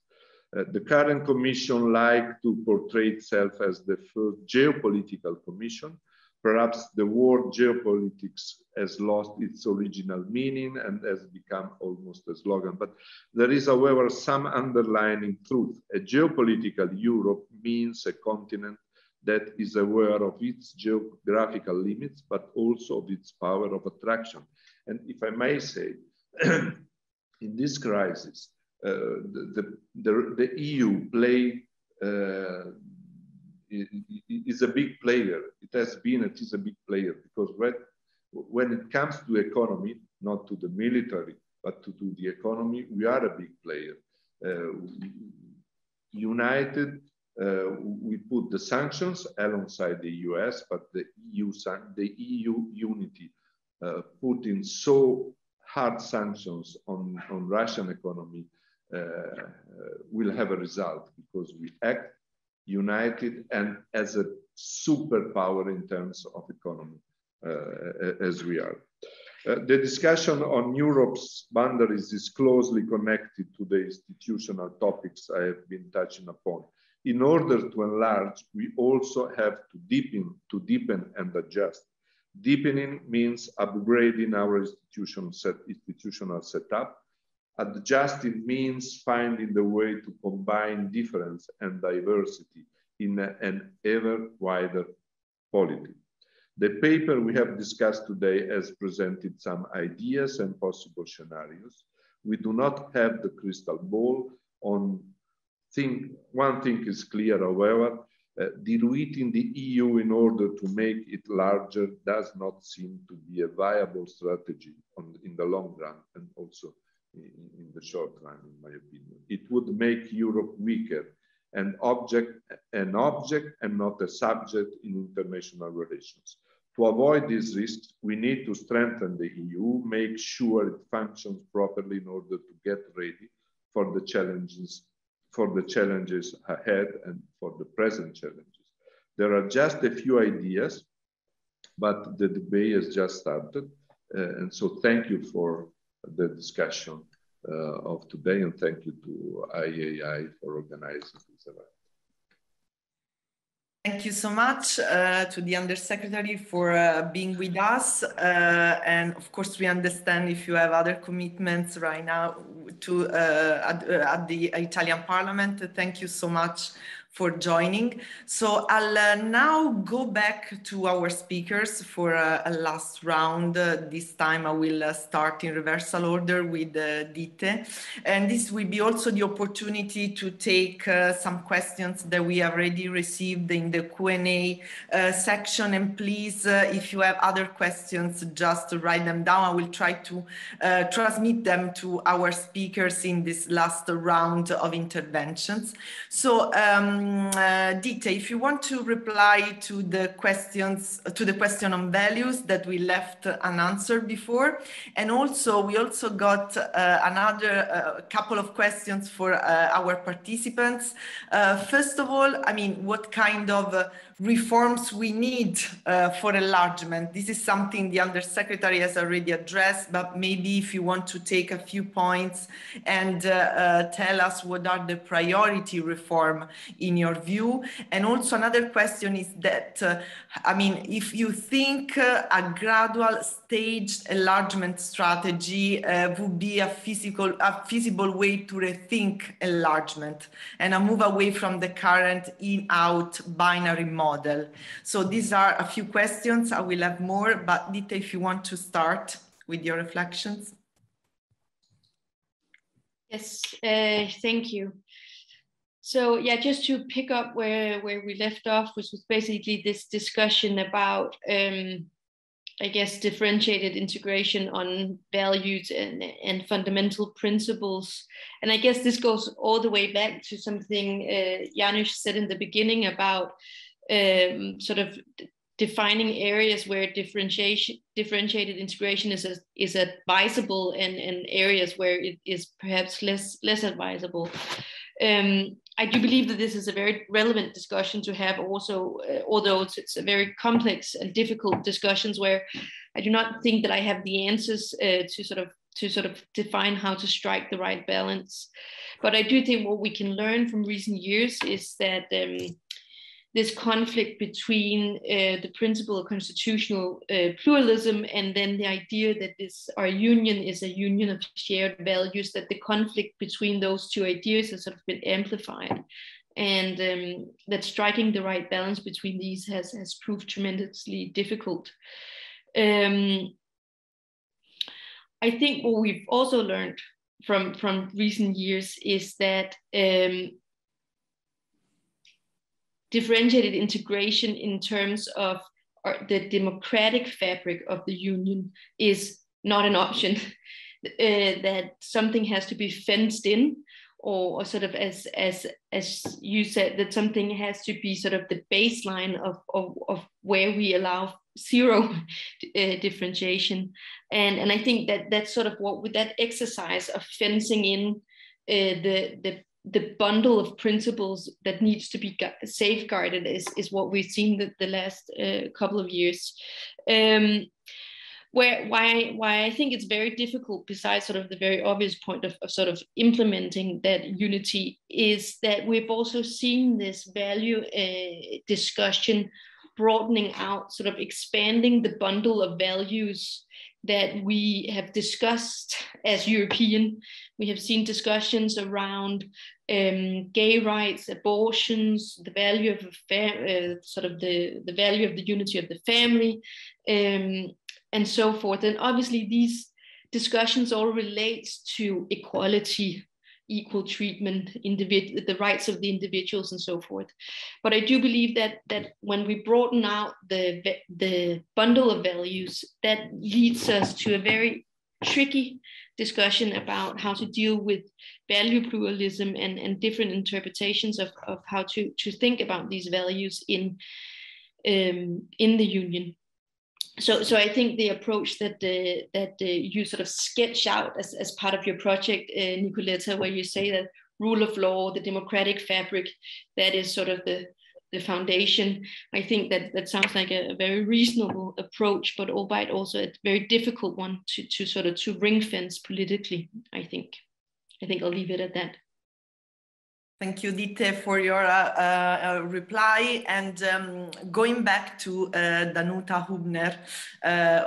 G: The current commission likes to portray itself as the first geopolitical commission. Perhaps the word geopolitics has lost its original meaning and has become almost a slogan. But there is, however, some underlying truth. A geopolitical Europe means a continent that is aware of its geographical limits, but also of its power of attraction. And if I may say, in this crisis, the EU is a big player. It has been, it is a big player, because when it comes to economy, not to the military, but to the economy, we are a big player. United, we put the sanctions alongside the US, but the EU unity putting so hard sanctions on Russian economy will have a result, because we act united and as a superpower in terms of economy, as we are. The discussion on Europe's boundaries is closely connected to the institutional topics I have been touching upon. In order to enlarge, we also have to deepen and adjust. Deepening means upgrading our institutional setup. Adjusting means finding the way to combine difference and diversity in an ever wider polity. The paper we have discussed today has presented some ideas and possible scenarios. We do not have the crystal ball. One thing is clear, however, diluting the EU in order to make it larger does not seem to be a viable strategy in the long run, and also in the short run, in my opinion. It would make Europe weaker, an object and not a subject in international relations. To avoid these risks, we need to strengthen the EU, make sure it functions properly in order to get ready for the challenges ahead and for the present challenges. There are just a few ideas, but the debate has just started. And so thank you for the discussion of today, and thank you to IAI for organizing this event.
B: Thank you so much to the Undersecretary for being with us. And of course, we understand if you have other commitments right now at the Italian Parliament. Thank you so much for joining. So I'll now go back to our speakers for a last round. This time I will start in reversal order with Dite. And this will be also the opportunity to take some questions that we have already received in the Q&A section. And please, if you have other questions, just write them down. I will try to transmit them to our speakers in this last round of interventions. So Dite, if you want to reply to the question on values that we left unanswered before, and also we also got another couple of questions for our participants. First of all, I mean, what kind of reforms we need for enlargement? This is something the Undersecretary has already addressed, but maybe if you want to take a few points and tell us what are the priority reform in your view. And also another question is that, I mean, if you think a gradual staged enlargement strategy would be a feasible way to rethink enlargement and a move away from the current in-out binary model. So these are a few questions. I will have more, but Dite, if you want to start with your reflections.
F: Yes, thank you. So yeah, just to pick up where we left off, which was basically this discussion about, I guess, differentiated integration on values and fundamental principles. And I guess this goes all the way back to something Janis said in the beginning about sort of defining areas where differentiated integration is advisable and areas where it is perhaps less advisable. I do believe that this is a very relevant discussion to have also, although it's a very complex and difficult discussions where I do not think that I have the answers to sort of sort of define how to strike the right balance. But I do think what we can learn from recent years is that this conflict between the principle of constitutional pluralism and then the idea that our union is a union of shared values, that the conflict between those two ideas has sort of been amplified. And that striking the right balance between these has proved tremendously difficult. I think what we've also learned from recent years is that differentiated integration in terms of the democratic fabric of the union is not an option, that something has to be fenced in, or sort of as you said, that something has to be sort of the baseline of where we allow zero differentiation. And I think that that's sort of what, with that exercise of fencing in the bundle of principles that needs to be safeguarded is what we've seen the last couple of years. Why I think it's very difficult, besides sort of the very obvious point of sort of implementing that unity, is that we've also seen this value discussion broadening out, sort of expanding the bundle of values that we have discussed as European. We have seen discussions around gay rights, abortions, the value of the value of the unity of the family, and so forth. And obviously these discussions all relates to equality, equal treatment, the rights of the individuals and so forth. But I do believe that when we broaden out the bundle of values, that leads us to a very tricky discussion about how to deal with value pluralism and different interpretations of how to think about these values in the union. So I think the approach that you sort of sketch out as part of your project, Nicoletta, where you say that rule of law, the democratic fabric, that is sort of the foundation. I think that sounds like a very reasonable approach, but albeit also a very difficult one to ring fence politically. I think I'll leave it at that.
B: Thank you, Dite, for your reply. And going back to Danuta Hubner,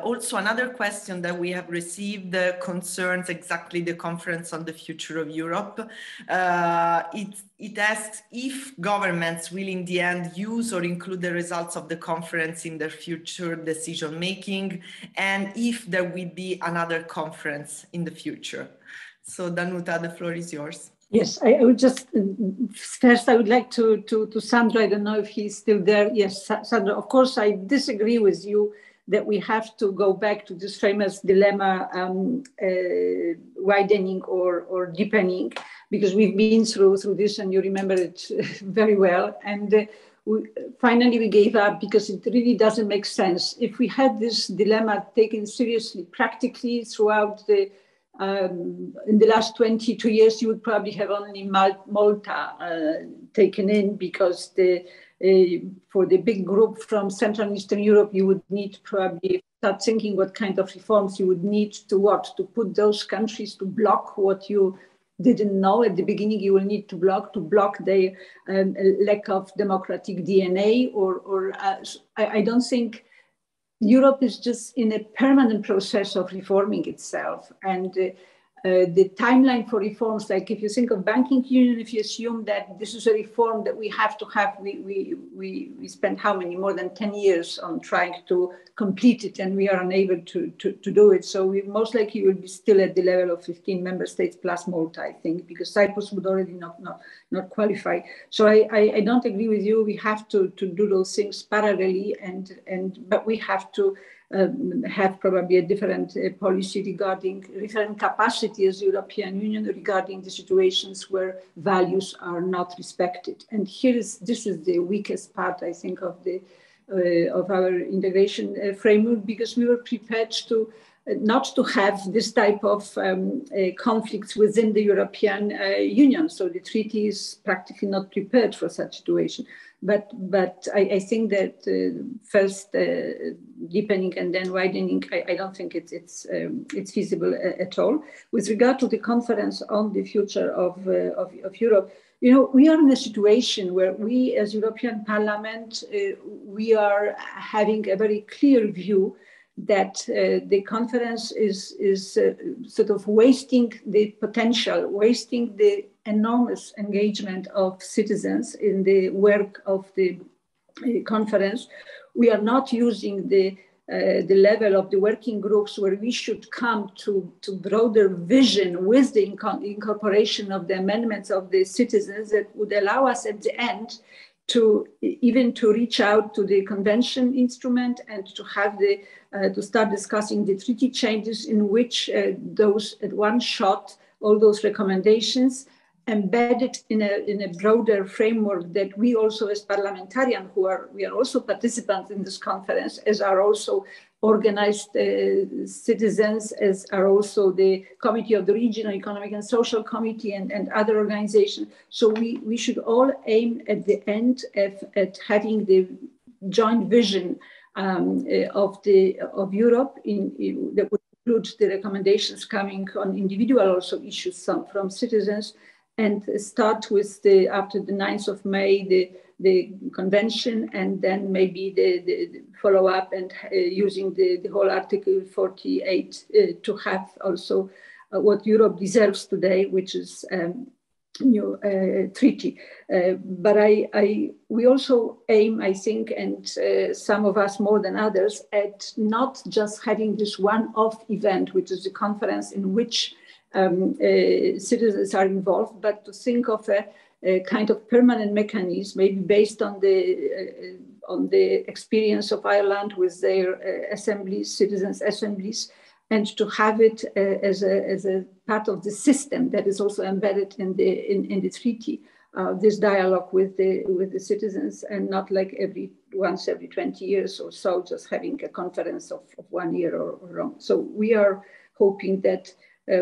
B: also another question that we have received concerns exactly the Conference on the Future of Europe. It asks if governments will in the end use or include the results of the conference in their future decision making, and if there will be another conference in the future. So Danuta, the floor is yours.
E: Yes, I would just, first I would like to Sandro, I don't know if he's still there. Yes, Sandro, of course I disagree with you that we have to go back to this famous dilemma, widening or deepening, because we've been through this and you remember it very well. And finally we gave up because it really doesn't make sense. If we had this dilemma taken seriously, practically throughout in the last 22 years, you would probably have only Malta taken in, because for the big group from Central and Eastern Europe, you would need probably start thinking what kind of reforms you would need to put those countries to block what you didn't know at the beginning you will need to block their lack of democratic DNA, I don't think Europe is just in a permanent process of reforming itself. And the timeline for reforms, like if you think of banking union, if you assume that this is a reform that we have to have, we spent how many, more than 10 years on trying to complete it, and we are unable to do it. So we most likely will be still at the level of 15 member states plus Malta, I think, because Cyprus would already not qualify. So I don't agree with you. We have to do those things parallelly, but we have to have probably a different policy regarding different capacity as European Union regarding the situations where values are not respected. And this is the weakest part, I think, of our integration framework, because we were prepared to not to have this type of conflicts within the European Union. So the treaty is practically not prepared for such situation. But I think that first deepening and then widening, I don't think it's feasible at all. With regard to the conference on the future of Europe, you know, we are in a situation where we, as European Parliament, we are having a very clear view that the conference is sort of wasting the potential, wasting the enormous engagement of citizens in the work of the conference. We are not using the level of the working groups where we should come to broader vision with the incorporation of the amendments of the citizens that would allow us at the end to even to reach out to the convention instrument and to have the to start discussing the treaty changes in which those at one shot, all those recommendations embedded in a broader framework that we also as parliamentarians we are also participants in this conference, as are also organized citizens, as are also the Committee of the Regional Economic and Social Committee and other organizations. So we should all aim at the end at having the joint vision of Europe that would include the recommendations coming on individual also issues from citizens, and start with after the 9th of May, the convention, and then maybe the follow-up and using the whole Article 48 to have also what Europe deserves today, which is new treaty. But we also aim, I think, and some of us more than others, at not just having this one-off event, which is the conference in which citizens are involved, but to think of a kind of permanent mechanism, maybe based on the experience of Ireland with their assemblies, citizens' assemblies, and to have it as a part of the system that is also embedded in the treaty. This dialogue with the citizens, and not like once every 20 years or so, just having a conference of 1 year or wrong. So we are hoping that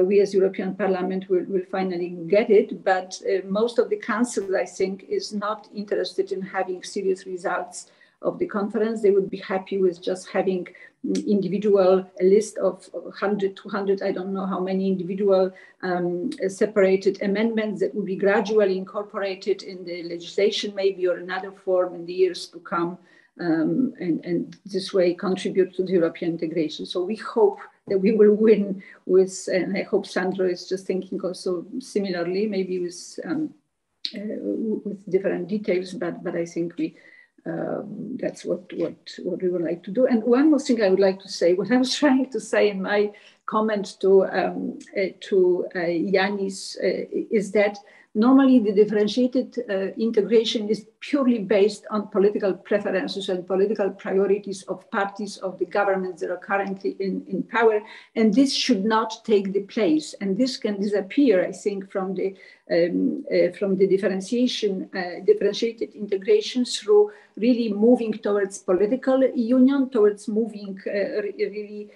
E: we as European Parliament will finally get it, but most of the Council, I think, is not interested in having serious results of the conference. They would be happy with just having a list of 100, 200, I don't know how many individual separated amendments that will be gradually incorporated in the legislation maybe, or another form in the years to come, and this way contribute to the European integration. So we hope that we will win with, and I hope Sandro is just thinking also similarly, maybe with different details, but I think that's what we would like to do. And one more thing I would like to say, what I was trying to say in my comment to Janis is that normally the differentiated integration is purely based on political preferences and political priorities of parties of the governments that are currently in power, and this should not take the place. And this can disappear, I think, from the differentiated integration through really moving towards political union, towards moving really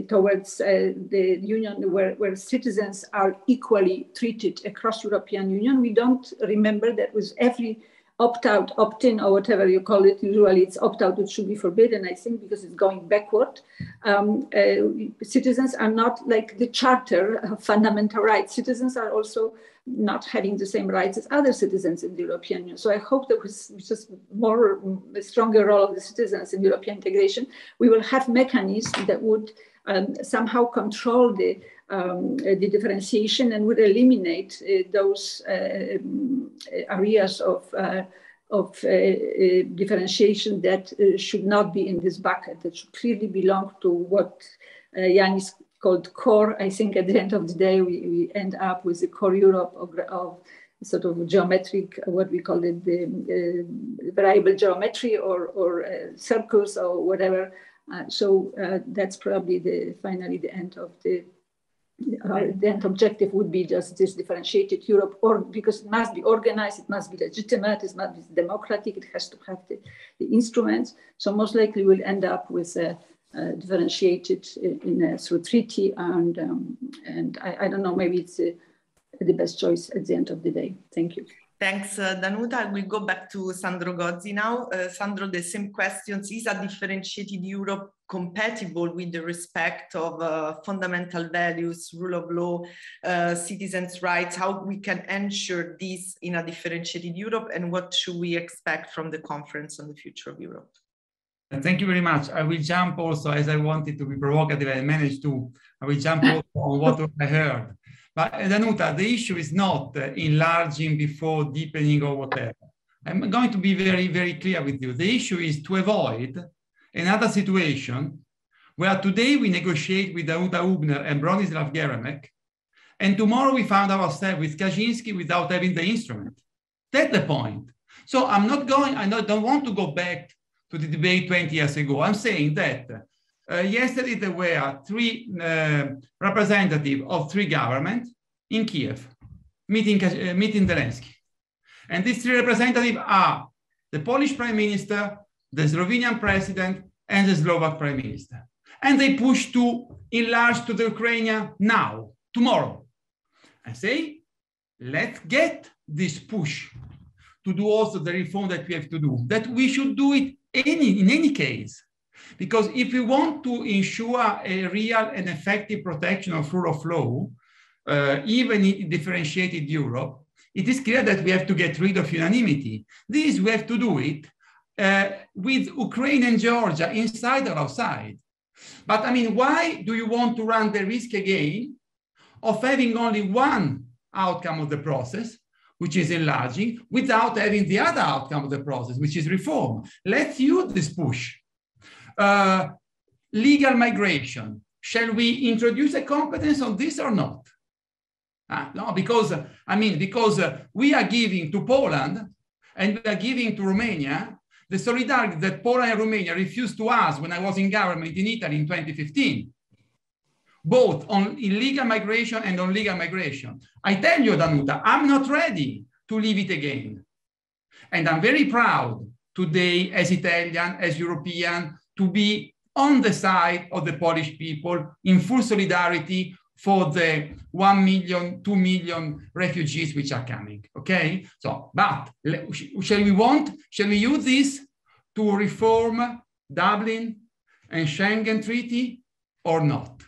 E: towards the union where citizens are equally treated across European Union. We don't remember that with every opt-out, opt-in, or whatever you call it, usually it's opt-out, which should be forbidden, I think, because it's going backward. Citizens are not like the charter of fundamental rights. Citizens are also not having the same rights as other citizens in the European Union. So I hope that with just a stronger role of the citizens in European integration, we will have mechanisms that would somehow control the differentiation and would eliminate those areas of differentiation that should not be in this bucket, that should clearly belong to what Janis called core. I think at the end of the day, we end up with the core Europe of sort of geometric, what we call it, the variable geometry or circles or whatever. So that's probably finally the end of the end objective would be just this differentiated Europe, or because it must be organized, it must be legitimate, it must be democratic, it has to have the instruments. So most likely we'll end up with differentiated through treaty, and I don't know, maybe it's the best choice at the end of the day. Thank you.
B: Thanks, Danuta. We'll go back to Sandro Gozzi now. Sandro, the same questions. Is a differentiated Europe compatible with the respect of fundamental values, rule of law, citizens' rights? How we can ensure this in a differentiated Europe, and what should we expect from the conference on the future of Europe?
D: Thank you very much. I will jump also, as I wanted to be provocative, I managed to, I will jump also on what I heard. But Danuta, the issue is not enlarging before deepening or whatever. I'm going to be very, very clear with you. The issue is to avoid another situation where today we negotiate with Danuta Hübner and Bronislaw Geremek, and tomorrow we found ourselves with Kaczynski without having the instrument. That's the point. So I'm not going, I don't want to go back to the debate 20 years ago. I'm saying that yesterday there were three representatives of three governments in Kiev meeting Zelensky. And these three representatives are the Polish Prime Minister, the Slovenian President, and the Slovak Prime Minister. And they push to enlarge to the Ukraine now, tomorrow. I say, let's get this push to do also the reform that we have to do, that we should do it in any case. Because if we want to ensure a real and effective protection of rule of law, even in differentiated Europe, it is clear that we have to get rid of unanimity. This, we have to do it with Ukraine and Georgia inside or outside. But I mean, why do you want to run the risk again of having only one outcome of the process, which is enlarging, without having the other outcome of the process, which is reform? Let's use this push. Legal migration. Shall we introduce a competence on this or not? No, because we are giving to Poland and we are giving to Romania the solidarity that Poland and Romania refused to us when I was in government in Italy in 2015, both on illegal migration and on legal migration. I tell you, Danuta, I'm not ready to leave it again. And I'm very proud today as Italian, as European, to be on the side of the Polish people in full solidarity for the 1 million, 2 million refugees which are coming, okay? So, but shall we use this to reform Dublin and Schengen Treaty or not?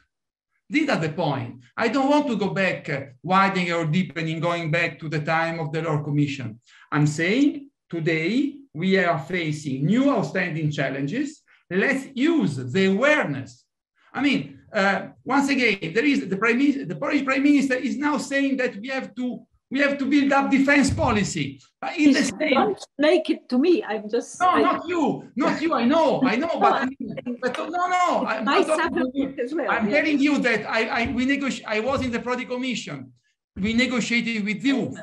D: These are the point. I don't want to go back, widening or deepening, going back to the time of the Law Commission. I'm saying today we are facing new outstanding challenges. Let's use the awareness. I mean, once again, there is the Polish Prime Minister is now saying that we have to build up defense policy. In the same,
E: don't make it to me. I'm just
D: not you. I know. But no. I'm telling you that I was in the Prodi Commission. We negotiated with you,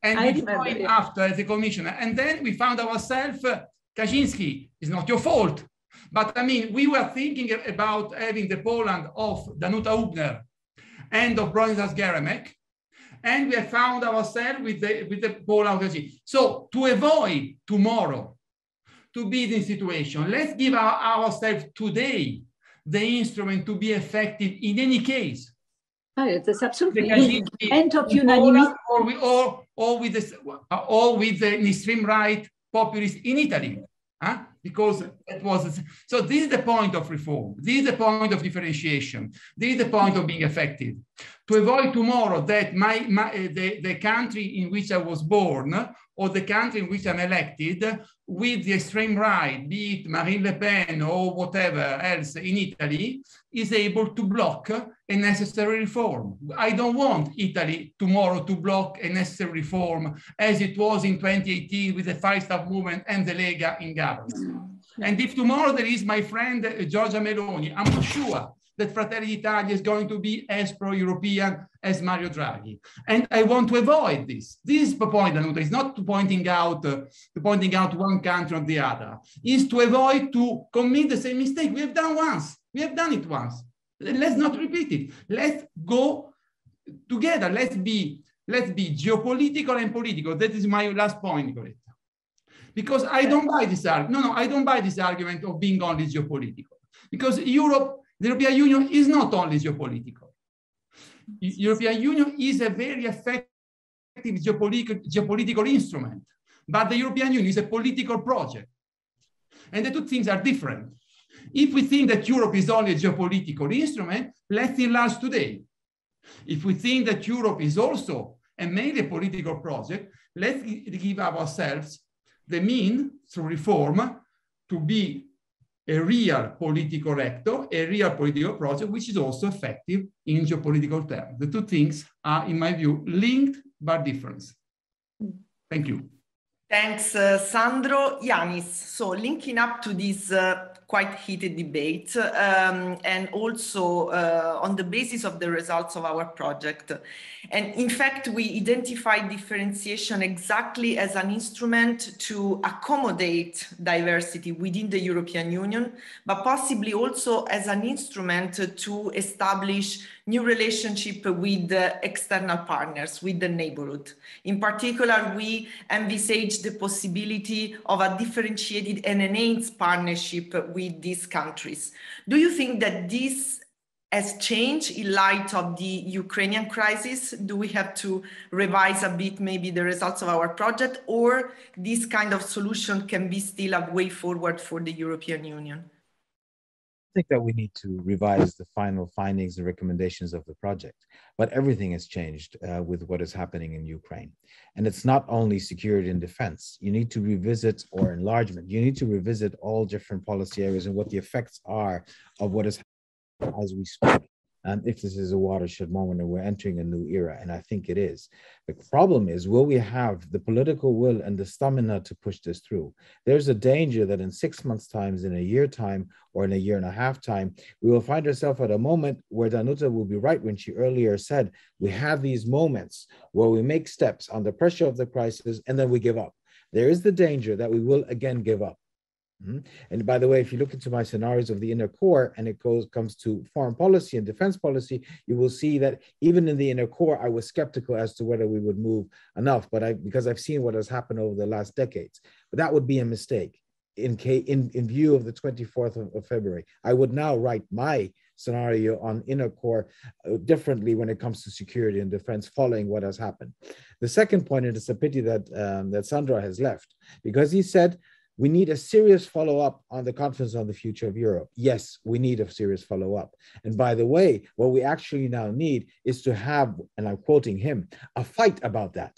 D: and we joined after the commission, and then we found ourselves. Kaczynski, it's not your fault. But I mean, we were thinking about having the Poland of Danuta Hübner and of Bronislaw Geremek, and we have found ourselves with the Poland of Kaczynski. So to avoid tomorrow to be in this situation, let's give ourselves today the instrument to be effective in any case.
E: That's absolutely end of unanimity,
D: or with the extreme right populists in Italy. Because it was, so this is the point of reform. This is the point of differentiation. This is the point of being effective. To avoid tomorrow that the country in which I was born or the country in which I'm elected with the extreme right, be it Marine Le Pen or whatever else in Italy, is able to block a necessary reform. I don't want Italy tomorrow to block a necessary reform as it was in 2018 with the Five Star Movement and the Lega in government. And if tomorrow there is my friend Giorgia Meloni, I'm not sure that Fratelli d'Italia is going to be as pro-European as Mario Draghi. And I want to avoid this. This is the point, Danuta. It's not pointing out one country or the other. It's to avoid to commit the same mistake we have done once. We have done it once. Let's not repeat it. Let's go together. Let's be geopolitical and political. That is my last point, Nicoletta. Because I don't buy this argument. No, I don't buy this argument of being only geopolitical. Because Europe, the European Union is not only geopolitical. European Union is a very effective geopolitical instrument, but the European Union is a political project. And the two things are different. If we think that Europe is only a geopolitical instrument, let's enlarge today. If we think that Europe is also and mainly a political project, let's give ourselves the means through reform to be a real political actor, a real political project, which is also effective in geopolitical terms. The two things are, in my view, linked but different. Thank you.
B: Thanks, Sandro. Janis, so linking up to this quite heated debate and also on the basis of the results of our project. And in fact, we identified differentiation exactly as an instrument to accommodate diversity within the European Union, but possibly also as an instrument to establish new relationship with external partners, with the neighborhood. In particular, we envisage the possibility of a differentiated and enhanced partnership with these countries. Do you think that this has changed in light of the Ukrainian crisis? Do we have to revise a bit maybe the results of our project, or this kind of solution can be still a way forward for the European Union?
C: I think that we need to revise the final findings and recommendations of the project, but everything has changed with what is happening in Ukraine. And it's not only security and defense. You need to revisit, or enlargement, you need to revisit all different policy areas and what the effects are of what is happening as we speak. And if this is a watershed moment and we're entering a new era, and I think it is. The problem is, will we have the political will and the stamina to push this through? There's a danger that in 6 months' time, in a year time, or in a year and a half time, we will find ourselves at a moment where Danuta will be right when she earlier said, we have these moments where we make steps under pressure of the crisis and then we give up. There is the danger that we will again give up. And by the way, if you look into my scenarios of the inner core and it comes to foreign policy and defense policy, you will see that even in the inner core, I was skeptical as to whether we would move enough, because I've seen what has happened over the last decades. But that would be a mistake in view of the 24th of February. I would now write my scenario on inner core differently when it comes to security and defense following what has happened. The second point, and it's a pity that, that Sandra has left, because he said, we need a serious follow-up on the Conference on the Future of Europe. Yes, we need a serious follow-up. And by the way, what we actually now need is to have, and I'm quoting him, a fight about that.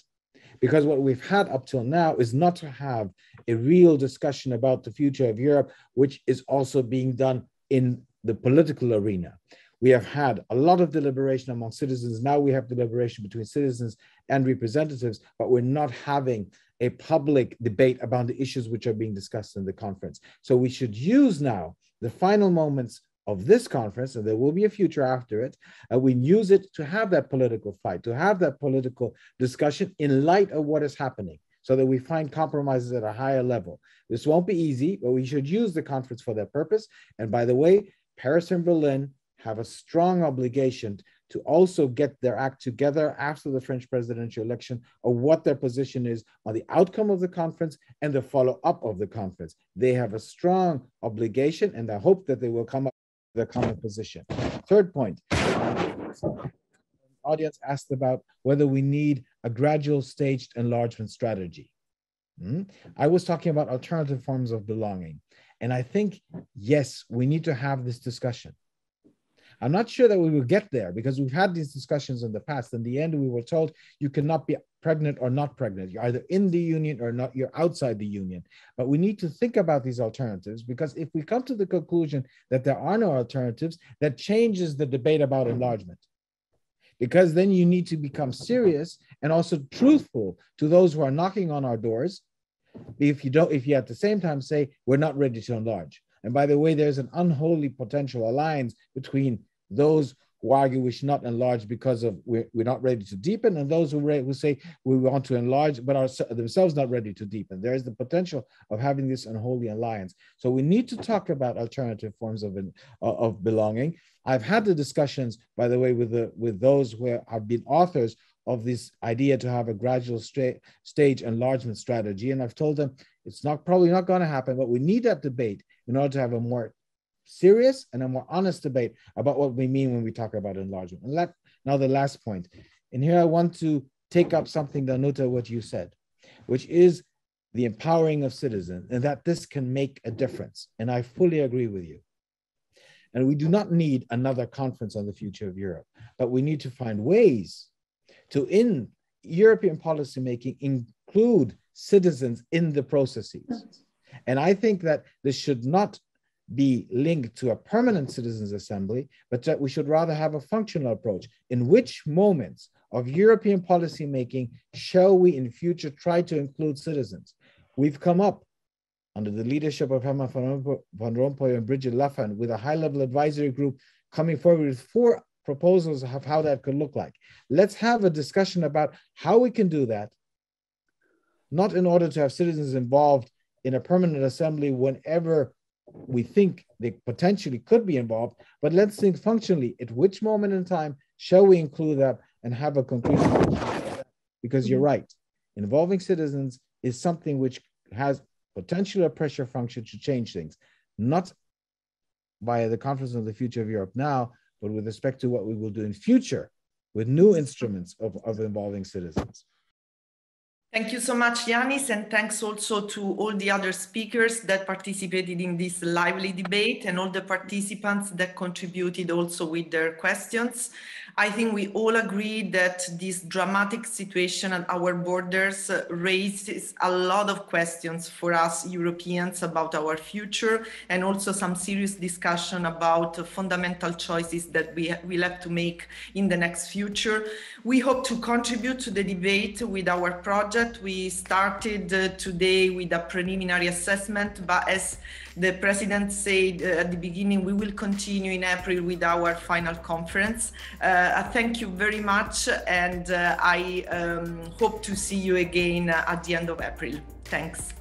C: Because what we've had up till now is not to have a real discussion about the future of Europe, which is also being done in the political arena. We have had a lot of deliberation among citizens. Now we have deliberation between citizens and representatives, but we're not having a public debate about the issues which are being discussed in the conference. So we should use now the final moments of this conference, and there will be a future after it, we use it to have that political fight, to have that political discussion in light of what is happening, so that we find compromises at a higher level. This won't be easy, but we should use the conference for that purpose. And by the way, Paris and Berlin have a strong obligation to also get their act together after the French presidential election of what their position is on the outcome of the conference and the follow-up of the conference. They have a strong obligation, and I hope that they will come up with a common position. Third point, the audience asked about whether we need a gradual staged enlargement strategy. I was talking about alternative forms of belonging. And I think, yes, we need to have this discussion. I'm not sure that we will get there, because we've had these discussions in the past. In the end, we were told you cannot be pregnant or not pregnant. You're either in the union or not, you're outside the union. But we need to think about these alternatives, because if we come to the conclusion that there are no alternatives, that changes the debate about enlargement. Because then you need to become serious and also truthful to those who are knocking on our doors. If you at the same time say, we're not ready to enlarge. And by the way, there's an unholy potential alliance between those who argue we should not enlarge because of we're not ready to deepen, and those who say we want to enlarge but are themselves not ready to deepen. There is the potential of having this unholy alliance. So we need to talk about alternative forms of belonging. I've had the discussions, by the way, with those who have been authors of this idea to have a gradual stage enlargement strategy, and I've told them it's probably not going to happen, but we need that debate in order to have a more serious and a more honest debate about what we mean when we talk about enlargement. And now the last point. And here I want to take up something, Danuta, what you said, which is the empowering of citizens, and that this can make a difference. And I fully agree with you. And we do not need another conference on the future of Europe, but we need to find ways to, in European policymaking, include citizens in the processes. And I think that this should not be linked to a permanent citizens' assembly, but that we should rather have a functional approach. In which moments of European policymaking shall we in future try to include citizens? We've come up under the leadership of Herman van Rompuy and Brigitte Laffan with a high-level advisory group coming forward with 4 proposals of how that could look like. Let's have a discussion about how we can do that, not in order to have citizens involved in a permanent assembly whenever we think they potentially could be involved, but let's think functionally, at which moment in time shall we include that and have a concrete solution? Because you're right, involving citizens is something which has potentially a pressure function to change things, not by the Conference on the Future of Europe now, but with respect to what we will do in future with new instruments of involving citizens.
B: Thank you so much, Janis, and thanks also to all the other speakers that participated in this lively debate and all the participants that contributed also with their questions. I think we all agree that this dramatic situation at our borders raises a lot of questions for us Europeans about our future, and also some serious discussion about fundamental choices that we will have to make in the next future. We hope to contribute to the debate with our project. We started today with a preliminary assessment, but as the President said at the beginning, we will continue in April with our final conference. Thank you very much, and I hope to see you again at the end of April. Thanks.